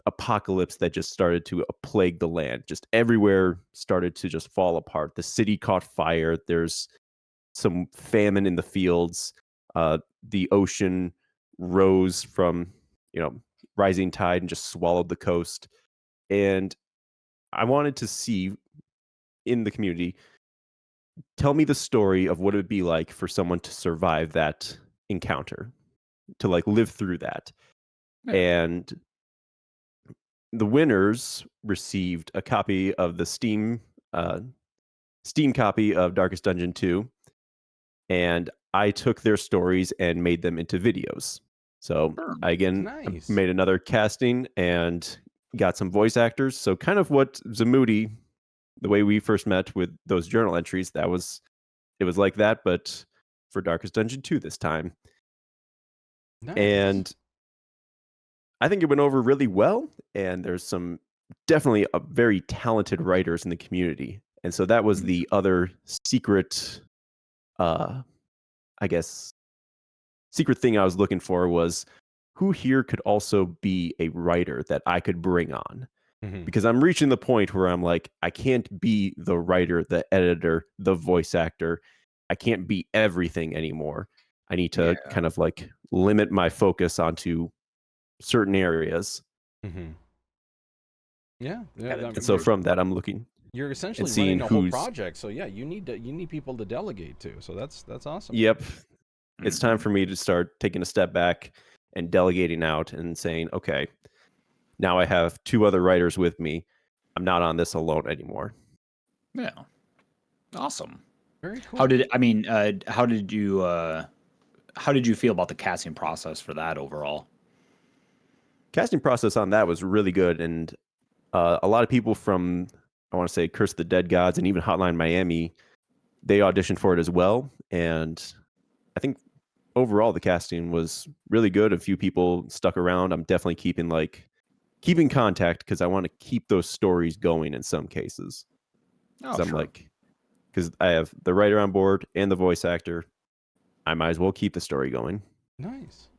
apocalypse that just started to plague the land. Just everywhere started to just fall apart. The city caught fire. There's some famine in the fields. The ocean rose from, rising tide and just swallowed the coast. And I wanted to see in the community, tell me the story of what it would be like for someone to survive that encounter, to like live through that. Yeah. And the winners received a copy of the Steam copy of Darkest Dungeon 2, and I took their stories and made them into videos. So Sure. I again Nice. made another casting and got some voice actors. So kind of what Zamoody, the way we first met with those journal entries, it was like that, but for Darkest Dungeon 2 this time. Nice. And I think it went over really well, and there's some definitely very talented writers in the community. And so that was the other secret, I guess, secret thing I was looking for was who here could also be a writer that I could bring on. Mhm. Because I'm reaching the point where I'm like, I can't be the writer, the editor, the voice actor. I can't be everything anymore. I need to kind of like limit my focus onto certain areas. Mhm. Yeah. And so from that, I'm looking You're essentially seeing running a whole who's- project. So yeah, you need people to delegate to. So that's awesome. Yep. It's time for me to start taking a step back and delegating out and saying, okay, now I have 2 other writers with me. I'm not on this alone anymore. Yeah. Awesome. Very cool. How did you feel about the casting process for that overall? Casting process on that was really good, and a lot of people from, I want to say, Curse of the Dead Gods and even Hotline Miami, they auditioned for it as well. And I think overall the casting was really good. A few people stuck around. I'm definitely keeping contact because I want to keep those stories going in some cases. Oh, I'm like, because I have the writer on board and the voice actor, I might as well keep the story going. Nice.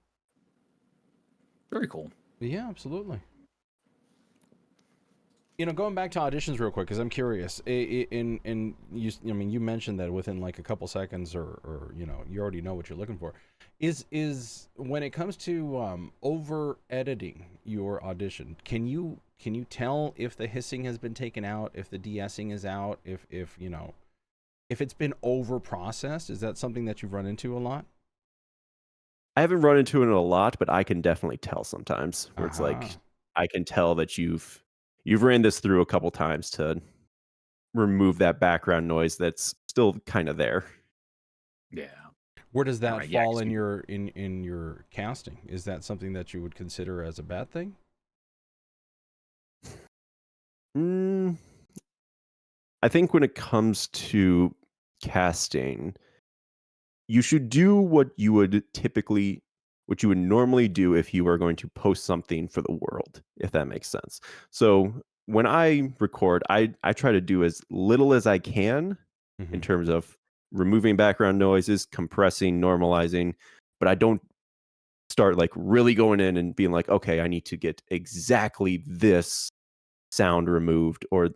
Very cool. Yeah, absolutely. Going back to auditions real quick because I'm curious. You mentioned that within like a couple seconds, or you already know what you're looking for. Is when it comes to over editing your audition, can you tell if the hissing has been taken out, if the de-essing is out, if it's been over processed? Is that something that you've run into a lot? I haven't run into it a lot, but I can definitely tell sometimes where it's like, I can tell that you've ran this through a couple times to remove that background noise that's still kind of there. Yeah. Where does that Alright, fall 'cause in your casting? Is that something that you would consider as a bad thing? I think when it comes to casting, you should do what you would normally do if you were going to post something for the world, if that makes sense. So when I record, I try to do as little as I can in terms of removing background noises, compressing, normalizing, but I don't start like really going in and being like, okay, I need to get exactly this sound removed, or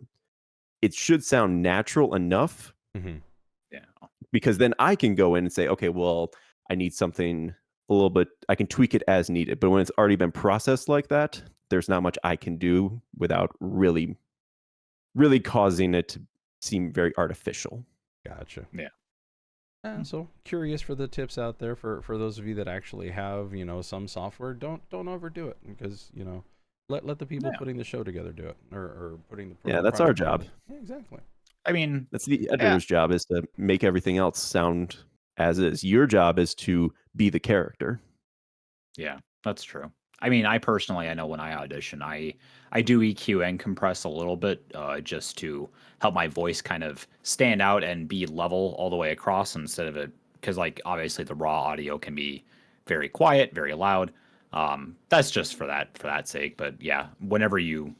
it should sound natural enough. Yeah. Because then I can go in and say, okay, well, I need something a little bit, I can tweak it as needed. But when it's already been processed like that, there's not much I can do without really, really causing it to seem very artificial. Gotcha. Yeah. So curious for the tips out there for those of you that actually have some software. Don't overdo it because Let the people Yeah. putting the show together do it, or putting the Yeah, that's our job. Yeah, exactly. I mean, That's the yeah, editor's job, is to make everything else sound as is. Your job is to be the character. yeah, that's true. I mean, I personally, I know when I audition, I do EQ and compress a little bit, just to help my voice kind of stand out and be level all the way across instead of it, because like obviously the raw audio can be very quiet, very loud. That's just for that sake. But yeah, whenever you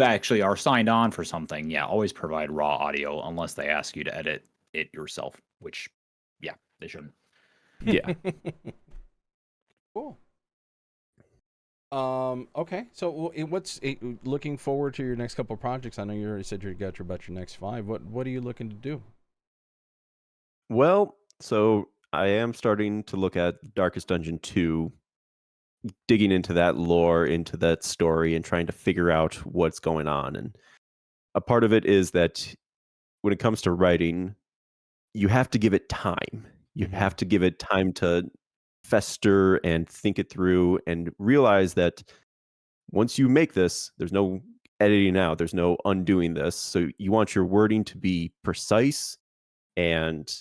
actually are signed on for something, yeah, always provide raw audio unless they ask you to edit it yourself, which yeah, they shouldn't. Yeah. Cool. Okay. So what's looking forward to your next couple of projects? I know you already said you got about your next 5. What are you looking to do? Well, so I am starting to look at Darkest Dungeon 2, digging into that lore, into that story, and trying to figure out what's going on. And a part of it is that when it comes to writing, you have to give it time. You have to give it time to fester and think it through and realize that once you make this, there's no editing out, there's no undoing this. So you want your wording to be precise and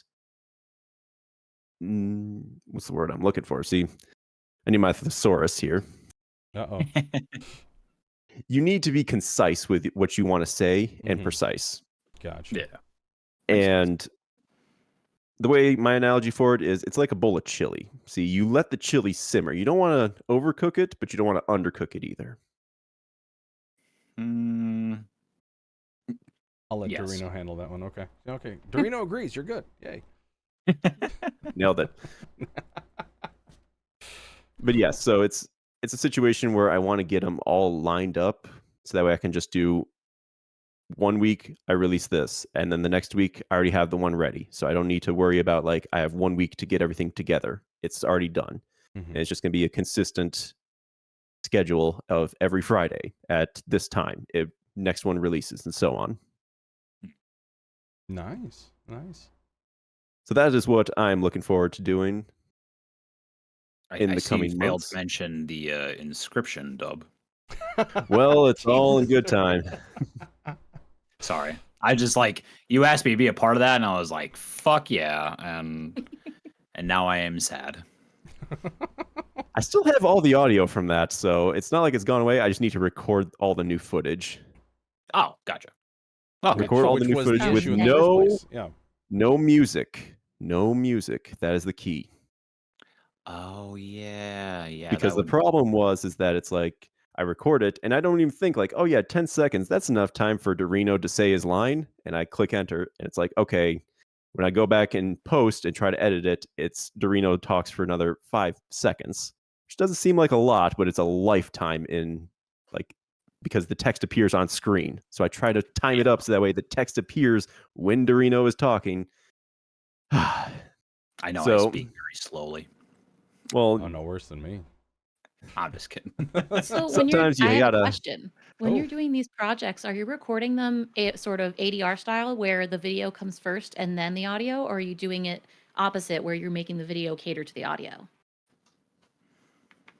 what's the word I'm looking for? See, I need my thesaurus here. Uh-oh. You need to be concise with what you want to say and precise. Gotcha. Yeah. And the way my analogy for it is, it's like a bowl of chili. See, you let the chili simmer. You don't want to overcook it, but you don't want to undercook it either. I'll let Yes. Eldurrino handle that one. Okay. Okay. Eldurrino agrees. You're good. Yay. Nailed it. But yes, so it's a situation where I want to get them all lined up so that way I can just do 1 week I release this, and then the next week I already have the one ready. So I don't need to worry about like I have 1 week to get everything together. It's already done. And it's just going to be a consistent schedule of every Friday at this time. Next one releases and so on. Nice. Nice. So that is what I'm looking forward to doing in I the see coming you failed months. to mention the inscription dub. Well, it's all in good time. Sorry. I just like you asked me to be a part of that and I was like, fuck yeah. And now I am sad. I still have all the audio from that, so it's not like it's gone away. I just need to record all the new footage. Oh, gotcha. Okay. Record all the Which new was footage the with issue in the first place. Yeah. no music. No music. That is the key. Oh yeah. Yeah. Because the problem is that it's like I record it and I don't even think like, oh yeah, 10 seconds. That's enough time for Eldurrino to say his line. And I click enter and it's like, okay, when I go back and post and try to edit it, it's Eldurrino talks for another 5 seconds, which doesn't seem like a lot, but it's a lifetime in like, because the text appears on screen. So I try to time it up so that way the text appears when Eldurrino is talking. I know I speak very slowly. Well, no worse than me. I'm just kidding. So sometimes you I have gotta. a question. When you're doing these projects, are you recording them sort of ADR style where the video comes first and then the audio, or are you doing it opposite where you're making the video cater to the audio?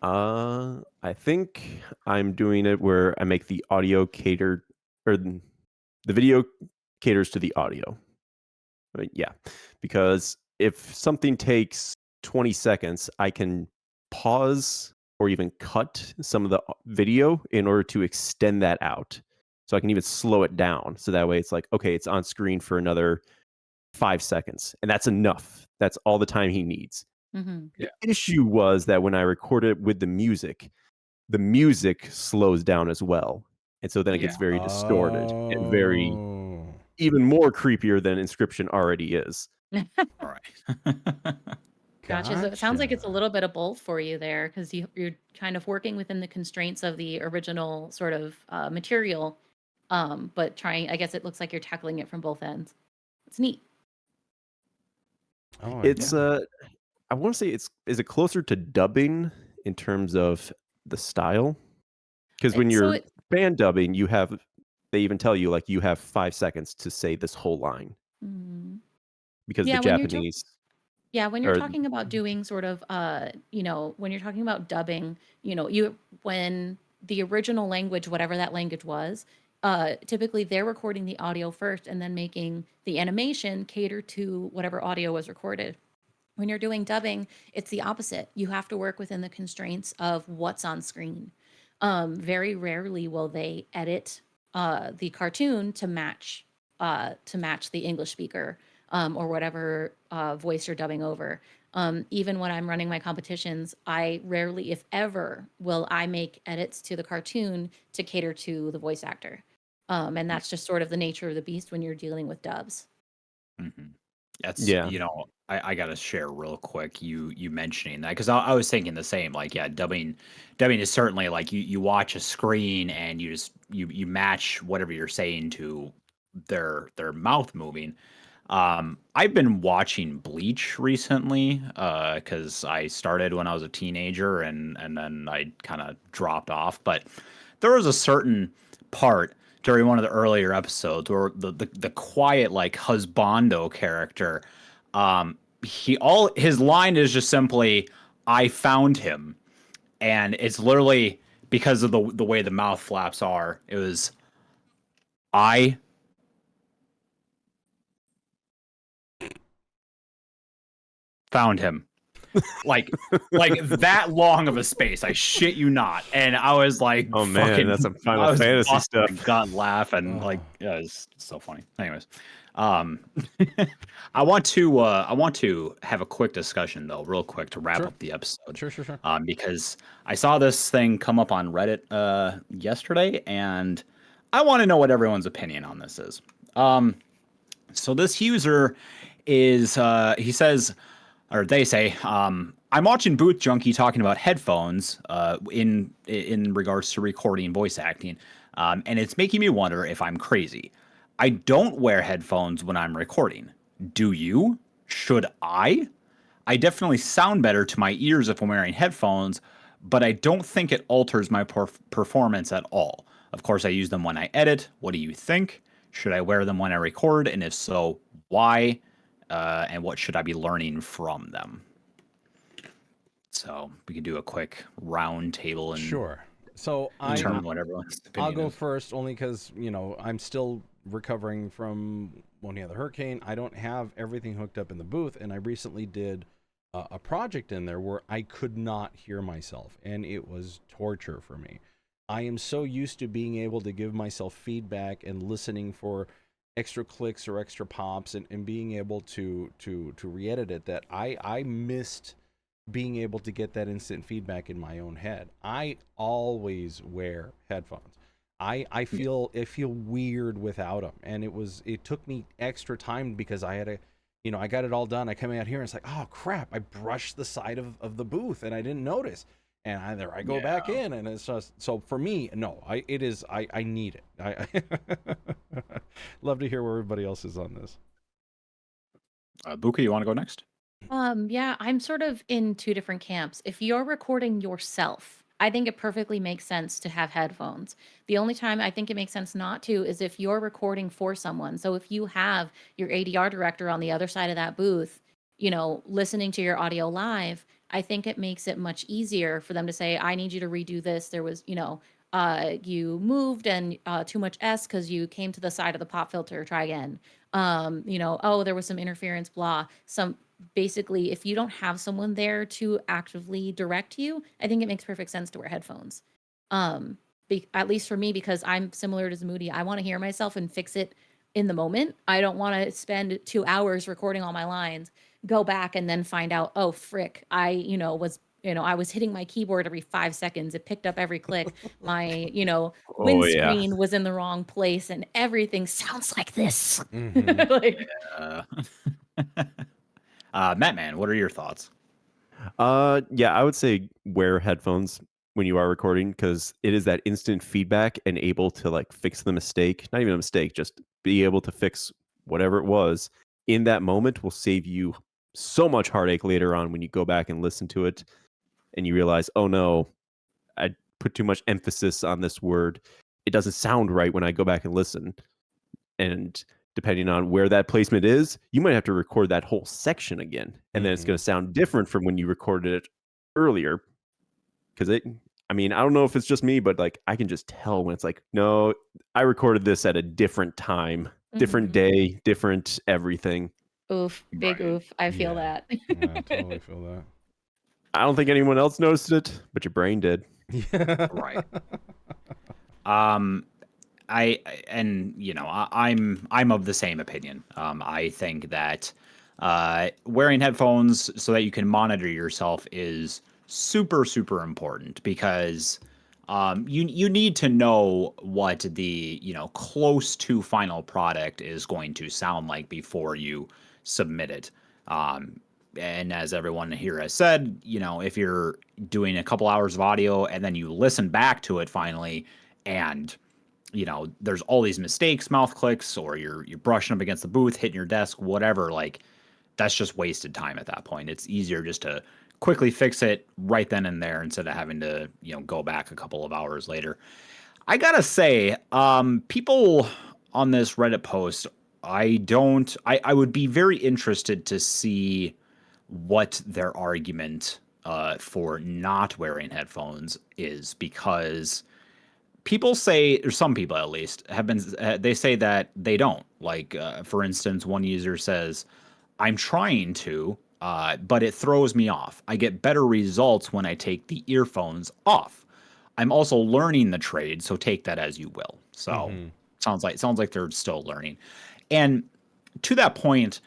I think I'm doing it where I make the audio cater, or the video caters to the audio. I mean, yeah, because if something takes 20 seconds, I can pause or even cut some of the video in order to extend that out. So I can even slow it down. So that way it's like, okay, it's on screen for another 5 seconds. And that's enough. That's all the time he needs. Mm-hmm. The issue was that when I recorded it with the music slows down as well. And so then it gets very distorted and very even more creepier than Inscription already is. All right. Gotcha. So it sounds like it's a little bit of both for you there because you're kind of working within the constraints of the original sort of material, but I guess it looks like you're tackling it from both ends. It's neat. Oh, It's I want to say is it closer to dubbing in terms of the style? Because when you're fan dubbing, they even tell you like you have 5 seconds to say this whole line. Because the Japanese. When you're talking about doing sort of, when you're talking about dubbing, when the original language, whatever that language was, typically they're recording the audio first and then making the animation cater to whatever audio was recorded. When you're doing dubbing, it's the opposite. You have to work within the constraints of what's on screen. Very rarely will they edit the cartoon to match the English speaker or whatever voice you're dubbing over. Even when I'm running my competitions, I rarely, if ever, will I make edits to the cartoon to cater to the voice actor. And that's just sort of the nature of the beast when you're dealing with dubs. Mm-hmm. That's, Yeah. you know, I gotta share real quick. You mentioning that because I was thinking the same. Like, yeah, dubbing is certainly like you watch a screen and you just you match whatever you're saying to their mouth moving. I've been watching Bleach recently because I started when I was a teenager and then I kind of dropped off. But there was a certain part during one of the earlier episodes where the quiet like husbando character, his line is just simply "I found him," and it's literally because of the way the mouth flaps are. It was I found him. like that long of a space. I shit you not. And I was like, Oh man, that's some Final Fantasy stuff. Got laugh and like, yeah, it's so funny. Anyways, I want to have a quick discussion though, real quick to wrap up the episode. Sure. Because I saw this thing come up on Reddit yesterday, and I want to know what everyone's opinion on this is. So this user is he says, or they say, I'm watching Booth Junkie talking about headphones in regards to recording voice acting, and it's making me wonder if I'm crazy. I don't wear headphones when I'm recording. Do you? Should I? I definitely sound better to my ears if I'm wearing headphones, but I don't think it alters my performance at all. Of course, I use them when I edit. What do you think? Should I wear them when I record? And if so, why? And what should I be learning from them? So we could do a quick round table and Sure. So determine what everyone's opinion I'll go is. first only because, you know, I'm still recovering from Monia the Hurricane. I don't have everything hooked up in the booth, and I recently did a project in there where I could not hear myself, and it was torture for me. I am so used to being able to give myself feedback and listening for extra clicks or extra pops and being able to re-edit it that I missed being able to get that instant feedback in my own head. I always wear headphones. I feel weird without them, and it took me extra time because I had I got it all done. I come out here and it's like, oh crap, I brushed the side of the booth and I didn't notice. And I go back in, and it's just, so for me, no, I need it. I love to hear where everybody else is on this. Booka, you want to go next? Yeah, I'm sort of in two different camps. If you're recording yourself, I think it perfectly makes sense to have headphones. The only time I think it makes sense not to is if you're recording for someone. So if you have your ADR director on the other side of that booth, listening to your audio live, I think it makes it much easier for them to say, I need you to redo this. There was, you moved and too much S because you came to the side of the pop filter, try again. Oh, there was some interference, blah. Basically, if you don't have someone there to actively direct you, I think it makes perfect sense to wear headphones. At least for me, because I'm similar to Zamoody. I want to hear myself and fix it in the moment. I don't want to spend 2 hours recording all my lines, go back and then find out, oh frick, I was hitting my keyboard every 5 seconds. It picked up every click. My, windscreen was in the wrong place and everything sounds like this. Matt, what are your thoughts? Yeah, I would say wear headphones when you are recording because it is that instant feedback and able to like fix the mistake. Not even a mistake, just be able to fix whatever it was in that moment will save you so much heartache later on when you go back and listen to it and you realize, oh no, I put too much emphasis on this word. It doesn't sound right when I go back and listen. And depending on where that placement is, you might have to record that whole section again. And then it's going to sound different from when you recorded it earlier. Because I mean, I don't know if it's just me, but like I can just tell when it's like, no, I recorded this at a different time, different day, different everything. Oof, big Right. oof. I feel that. I totally feel that. I don't think anyone else noticed it, but your brain did. Yeah. Right. I'm of the same opinion. I think that wearing headphones so that you can monitor yourself is super, super important because you need to know what the close to final product is going to sound like before you submit it. And as everyone here has said, if you're doing a couple hours of audio and then you listen back to it finally, and there's all these mistakes, mouth clicks, or you're brushing up against the booth, hitting your desk, whatever, like that's just wasted time at that point. It's easier just to quickly fix it right then and there instead of having to, go back a couple of hours later. I gotta say, people on this Reddit post, I would be very interested to see what their argument for not wearing headphones is, because people say, or some people at least, have been, they say that they don't. Like, for instance, one user says, I'm trying to, but it throws me off. I get better results when I take the earphones off. I'm also learning the trade, so take that as you will. So sounds like they're still learning. And to that point,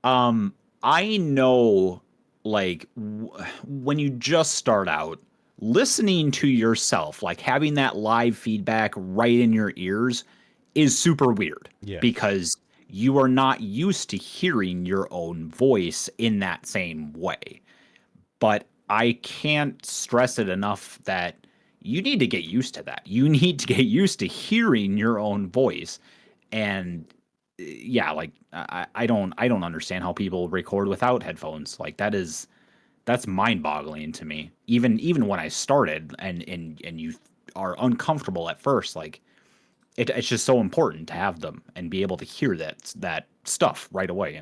I know, like, when you just start out, listening to yourself, like having that live feedback right in your ears, is super weird. Yeah. Because you are not used to hearing your own voice in that same way. But I can't stress it enough that you need to get used to that. You need to get used to hearing your own voice. And yeah, like I don't understand how people record without headphones. Like that's mind-boggling to me. Even when I started and you are uncomfortable at first, like it's just so important to have them and be able to hear that stuff right away,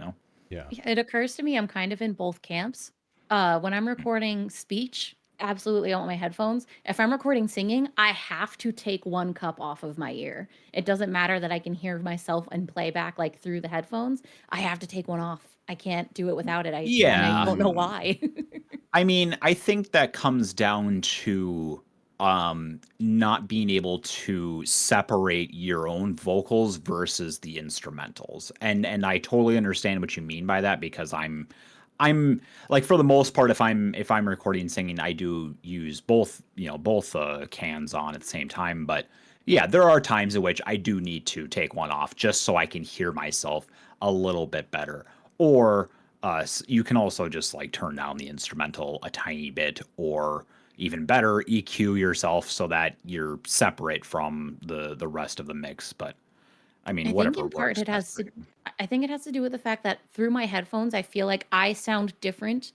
Yeah. It occurs to me I'm kind of in both camps. When I'm recording speech, absolutely I want my headphones. If I'm recording singing, I have to take one cup off of my ear. It doesn't matter that I can hear myself in playback like through the headphones. I have to take one off. I can't do it without it. And I don't know why. I mean, I think that comes down to not being able to separate your own vocals versus the instrumentals. And I totally understand what you mean by that, because I'm like, for the most part, if I'm recording singing, I do use both cans on at the same time. But yeah, there are times in which I do need to take one off just so I can hear myself a little bit better. Or you can also just like turn down the instrumental a tiny bit, or even better, EQ yourself so that you're separate from the rest of the mix. But I mean, I think whatever in part works it best has for to you. I think it has to do with the fact that through my headphones I feel like I sound different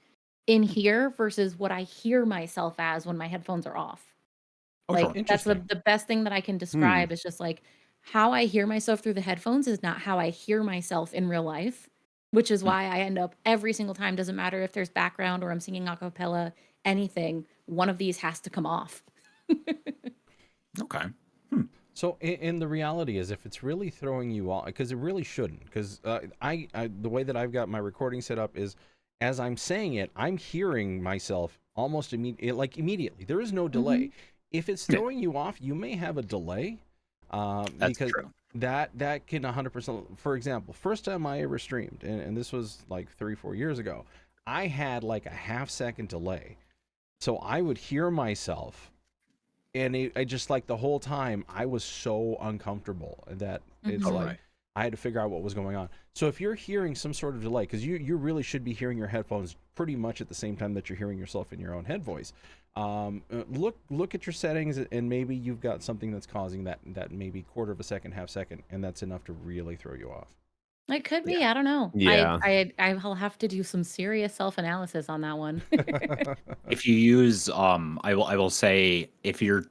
in here versus what I hear myself as when my headphones are off. Oh, Like sure. that's Interesting. the best thing that I can describe is just like how I hear myself through the headphones is not how I hear myself in real life, which is Hmm. why I end up every single time, doesn't matter if there's background or I'm singing a cappella, anything, one of these has to come off. Okay. So, and the reality is, if it's really throwing you off, because it really shouldn't, because I the way that I've got my recording set up is, as I'm saying it, I'm hearing myself almost immediately. There is no delay. If it's Yeah. throwing you off, you may have a delay, That's because true. that can 100%. For example, first time I ever streamed, and this was like 3-4 years ago, I had like a half-second delay, so I would hear myself. And I just, like, the whole time I was so uncomfortable that it's Oh, like right. I had to figure out what was going on. So if you're hearing some sort of delay, because you really should be hearing your headphones pretty much at the same time that you're hearing yourself in your own head voice. Look at your settings, and maybe you've got something that's causing that maybe quarter of a second, half second, and that's enough to really throw you off. It could be, Yeah. I don't know. Yeah. I'll have to do some serious self-analysis on that one. If you use I will say, if you're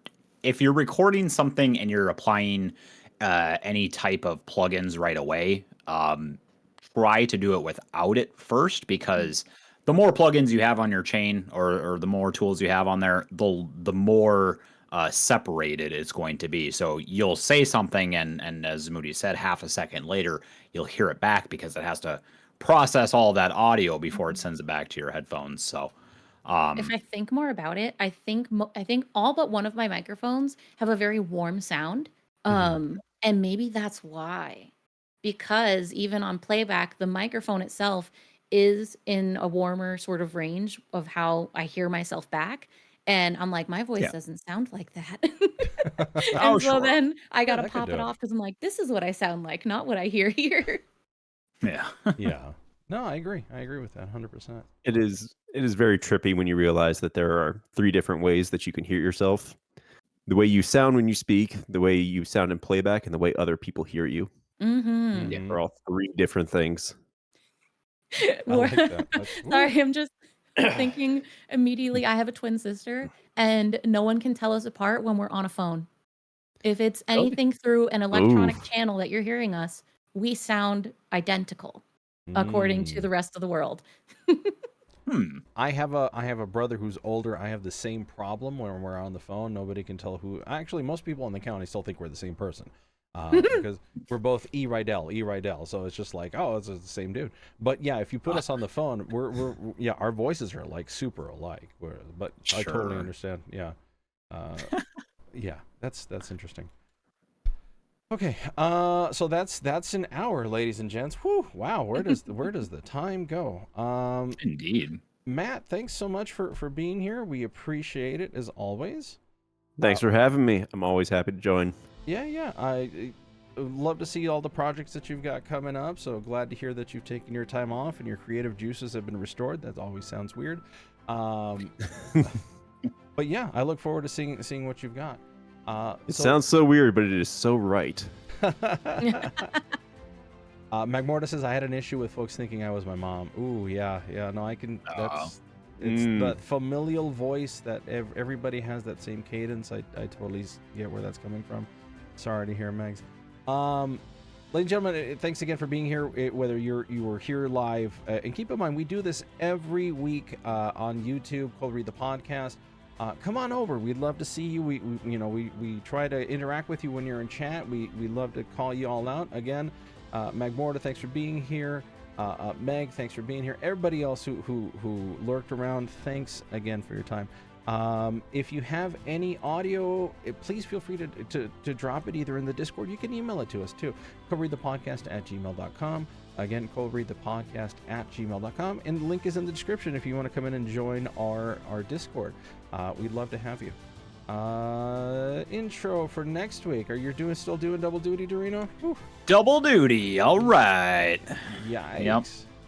recording something and you're applying any type of plugins right away, try to do it without it first, because the more plugins you have on your chain, or the more tools you have on there, the more separated it's going to be. So you'll say something, and as Moody said, half a second later, you'll hear it back because it has to process all that audio before it sends it back to your headphones. So, If I think more about it, I think all but one of my microphones have a very warm sound. And maybe that's why. Because even on playback, the microphone itself is in a warmer sort of range of how I hear myself back. And I'm like, my voice Yeah. doesn't sound like that. Oh, And so sure. then I gotta that could pop do it it. off because I'm like, this is what I sound like, not what I hear here. Yeah. Yeah. No, I agree. I agree with that 100%. It is very trippy when you realize that there are 3 different ways that you can hear yourself. The way you sound when you speak, the way you sound in playback, and the way other people hear you. Mm-hmm. Are all 3 different things. I like that. Sorry, I'm just thinking immediately. I have a twin sister, and no one can tell us apart when we're on a phone. If it's anything through an electronic channel that you're hearing us, we sound identical, according to the rest of the world. I have a brother who's older. I have the same problem when we're on the phone. Nobody can tell who. Actually, most people in the county still think we're the same person. Because we're both E. Rydell. So it's just like, oh, it's the same dude. But yeah, if you put us on the phone, we're our voices are like super alike. But I totally understand. Yeah. Yeah, that's interesting. Okay, so that's an hour, ladies and gents. Whew, wow, where does the time go? Indeed. Matt, thanks so much for being here. We appreciate it as always. Thanks for having me. I'm always happy to join. Yeah, I love to see all the projects that you've got coming up. So glad to hear that you've taken your time off and your creative juices have been restored. That always sounds weird. But yeah, I look forward to seeing what you've got. It sounds so weird, but it is so right. Magmorta says I had an issue with folks thinking I was my mom. Ooh, yeah, no, I can. It's the familial voice that everybody has that same cadence. I totally get where that's coming from. Sorry to hear, Megs. Ladies and gentlemen, thanks again for being here. Whether you were here live, and keep in mind we do this every week on YouTube. Cold Read the Podcast. Come on over. We'd love to see you. We try to interact with you when you're in chat. We love to call you all out. Again, Magmorta, thanks for being here. Meg, thanks for being here. Everybody else who lurked around, thanks again for your time. If you have any audio, please feel free to drop it either in the Discord. You can email it to us too. ColdReadthePodcast@gmail.com. Again, ColdReadthePodcast@gmail.com. And the link is in the description if you want to come in and join our Discord. We'd love to have you. Intro for next week. Are you still doing double duty, Eldurrino? Double duty. All right. Yikes. Yep.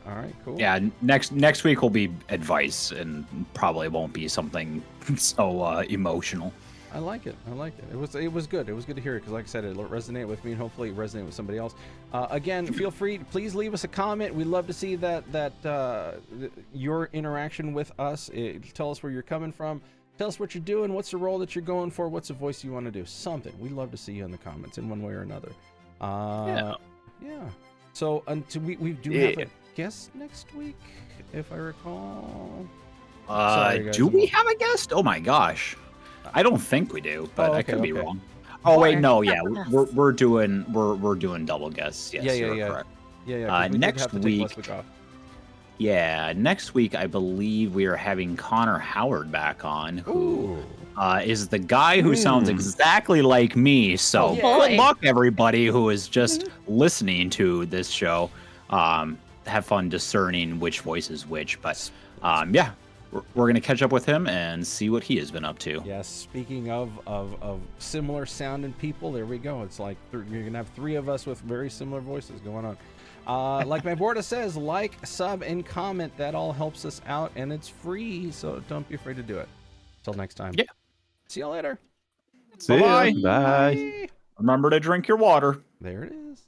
All right, cool. Yeah, next week will be advice, and probably won't be something so emotional. I like it. It was good. It was good to hear it because, like I said, it resonated with me, and hopefully it resonated with somebody else. Again, feel free. Please leave us a comment. We'd love to see that your interaction with us. Tell us where you're coming from. Tell us what you're doing. What's the role that you're going for? What's the voice you want to do? Something. We'd love to see you in the comments in one way or another. Yeah. So until we do have a guest next week, if I recall. Sorry, guys, do we have a guest? Oh my gosh. I don't think we do, but I could be wrong. Oh wait, no, yeah, we're doing double guests. Yes, you're correct. Yeah. Next week. Yeah, next week I believe we are having Connor Howard back on, who is the guy who sounds exactly like me. So good luck, everybody who is just listening to this show. Have fun discerning which voice is which, but yeah. We're going to catch up with him and see what he has been up to. Yes, speaking of similar sounding people, there we go. It's like you're going to have 3 of us with very similar voices going on. Like my board says, like, sub, and comment. That all helps us out, and it's free, so don't be afraid to do it. Till next time. Yeah. See you later. See ya. Bye. Bye. Remember to drink your water. There it is.